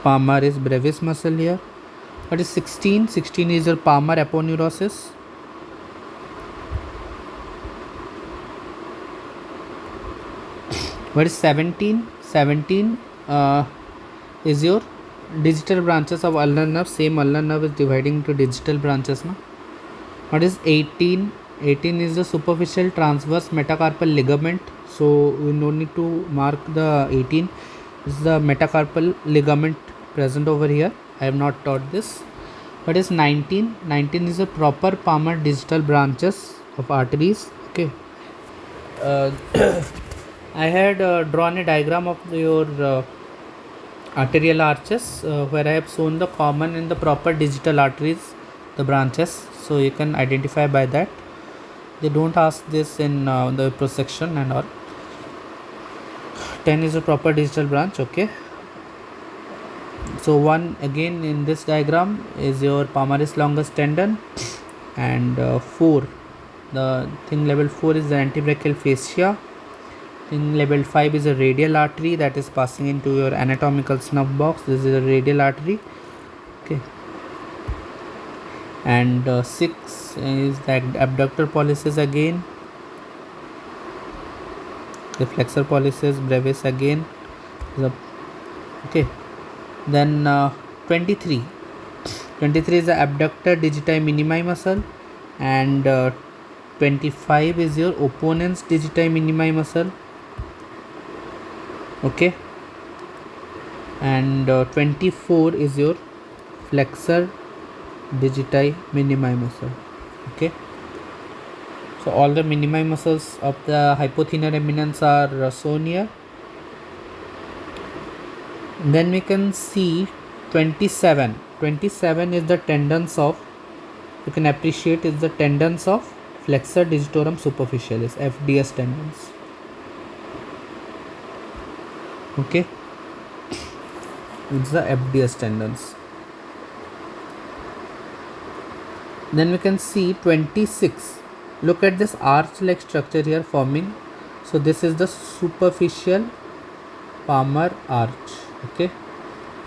A: palmaris brevis muscle here. What is 16? 16 is your palmar aponeurosis. What is 17? 17 is your digital branches of ulnar nerve. Same ulnar nerve is dividing into digital branches now. What is 18? 18 is the superficial transverse metacarpal ligament. So we no need to mark the 18. This is the metacarpal ligament present over here. I have not taught this. What is 19? 19 is the proper palmar digital branches of arteries. Okay. I had drawn a diagram of your arterial arches where I have shown the common and the proper digital arteries, the branches. So you can identify by that. They don't ask this in the prosection and all. 10 is a proper digital branch. Okay. So 1 again in this diagram is your palmaris longus tendon, and 4, the thing level 4 is the antebrachial fascia. Thing level 5 is a radial artery that is passing into your anatomical snuff box. This is a radial artery. Okay. And 6 is the abductor pollicis again. The flexor pollicis brevis again. Okay. Then 23. 23 is the abductor digiti minimi muscle, and 25 is your opponent's digiti minimi muscle. Okay. And 24 is your flexor digiti minimi muscle. Okay. So all the minimi muscles of the hypothenar eminence are shown here. Then we can see 27. 27 is the tendons of, you can appreciate, is the tendons of flexor digitorum superficialis, FDS tendons. Okay, it's the FDS tendons. Then we can see 26. Look at this arch like structure here forming. So this is the superficial palmar arch. Okay,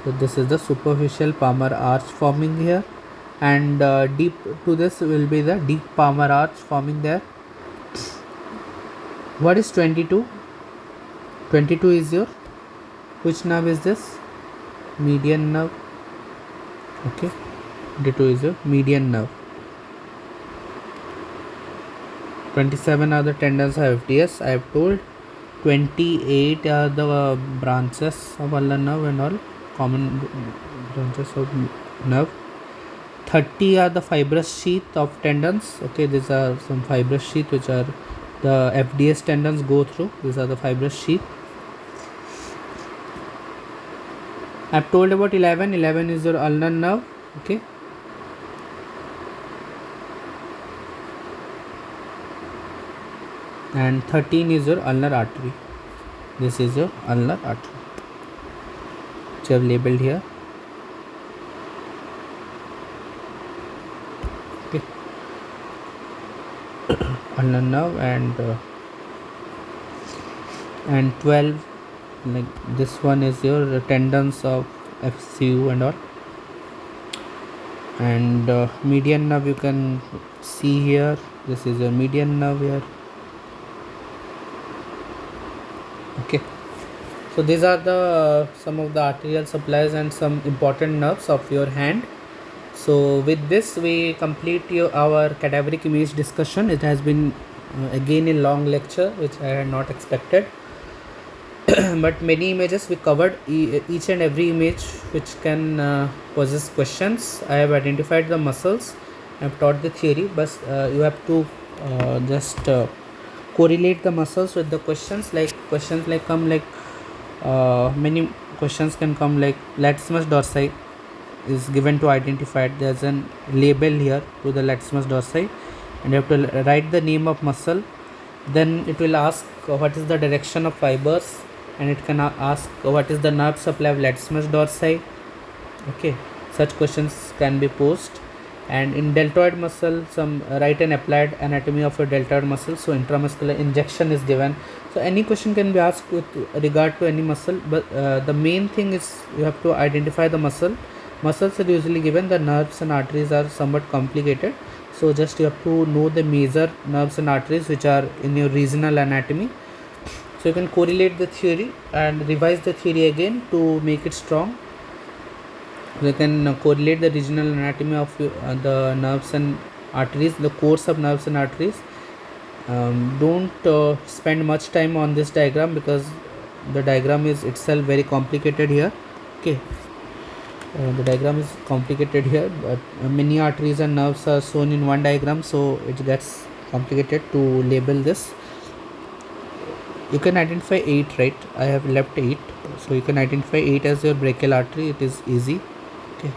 A: so this is the superficial palmar arch forming here, and deep to this will be the deep palmar arch forming there. What is 22? 22 is your, which nerve is this? Median nerve. Okay, 22 is your median nerve. 27 are the tendons of FDS. I have told. 28 are the branches of ulnar nerve and all, common branches of nerve. 30 are the fibrous sheath of tendons. Okay, these are some fibrous sheath which are the FDS tendons go through. These are the fibrous sheath. I have told about 11. 11 is your ulnar nerve. Okay. And 13 is your ulnar artery. This is your ulnar artery, which I have labeled here. Okay. Ulnar nerve, and 12, like this one is your tendons of FCU and all. And median nerve you can see here. This is your median nerve here. Okay, so these are the some of the arterial supplies and some important nerves of your hand. So with this we complete our cadaveric image discussion. It has been again a long lecture which I had not expected. But many images we covered, each and every image which can possess questions. I have identified the muscles, I have taught the theory, but you have to just correlate the muscles with the questions. Like questions like come like many questions can come like latissimus dorsi is given to identify it. There's a label here to the latissimus dorsi and you have to write the name of muscle. Then it will ask what is the direction of fibers, and it can ask what is the nerve supply of latissimus dorsi. Okay, such questions can be posed. And in deltoid muscle, some write an applied anatomy of a deltoid muscle, so intramuscular injection is given. So any question can be asked with regard to any muscle, but the main thing is you have to identify the muscle. Muscles are usually given, the nerves and arteries are somewhat complicated, so just you have to know the major nerves and arteries which are in your regional anatomy. So you can correlate the theory and revise the theory again to make it strong. You can correlate the regional anatomy of the nerves and arteries, the course of nerves and arteries. Don't spend much time on this diagram because the diagram is itself very complicated here. Okay, the diagram is complicated here, but many arteries and nerves are shown in one diagram, so it gets complicated to label this. You can identify 8, right? I have left 8, so you can identify 8 as your brachial artery. It is easy. Okay,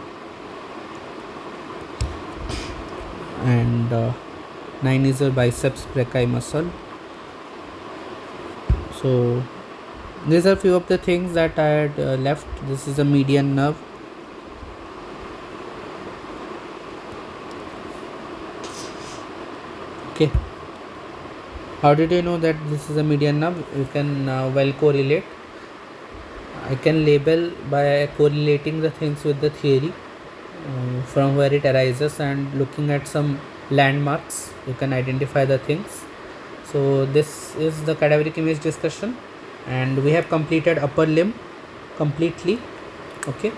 A: and 9 is your biceps brachii muscle. So these are few of the things that I had left. This is a median nerve. Okay, how did you know that this is a median nerve? You can well correlate. I can label by correlating the things with the theory from where it arises, and looking at some landmarks you can identify the things. So this is the cadaveric image discussion, and we have completed upper limb completely. Okay,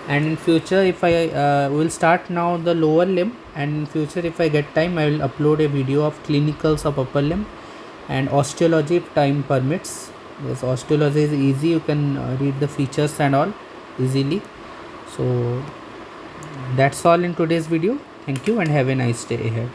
A: and in future if I will start now the lower limb, and in future if I get time I will upload a video of clinicals of upper limb and osteology if time permits. Yes, osteology is easy, you can read the features and all easily. So that's all in today's video. Thank you and have a nice day ahead.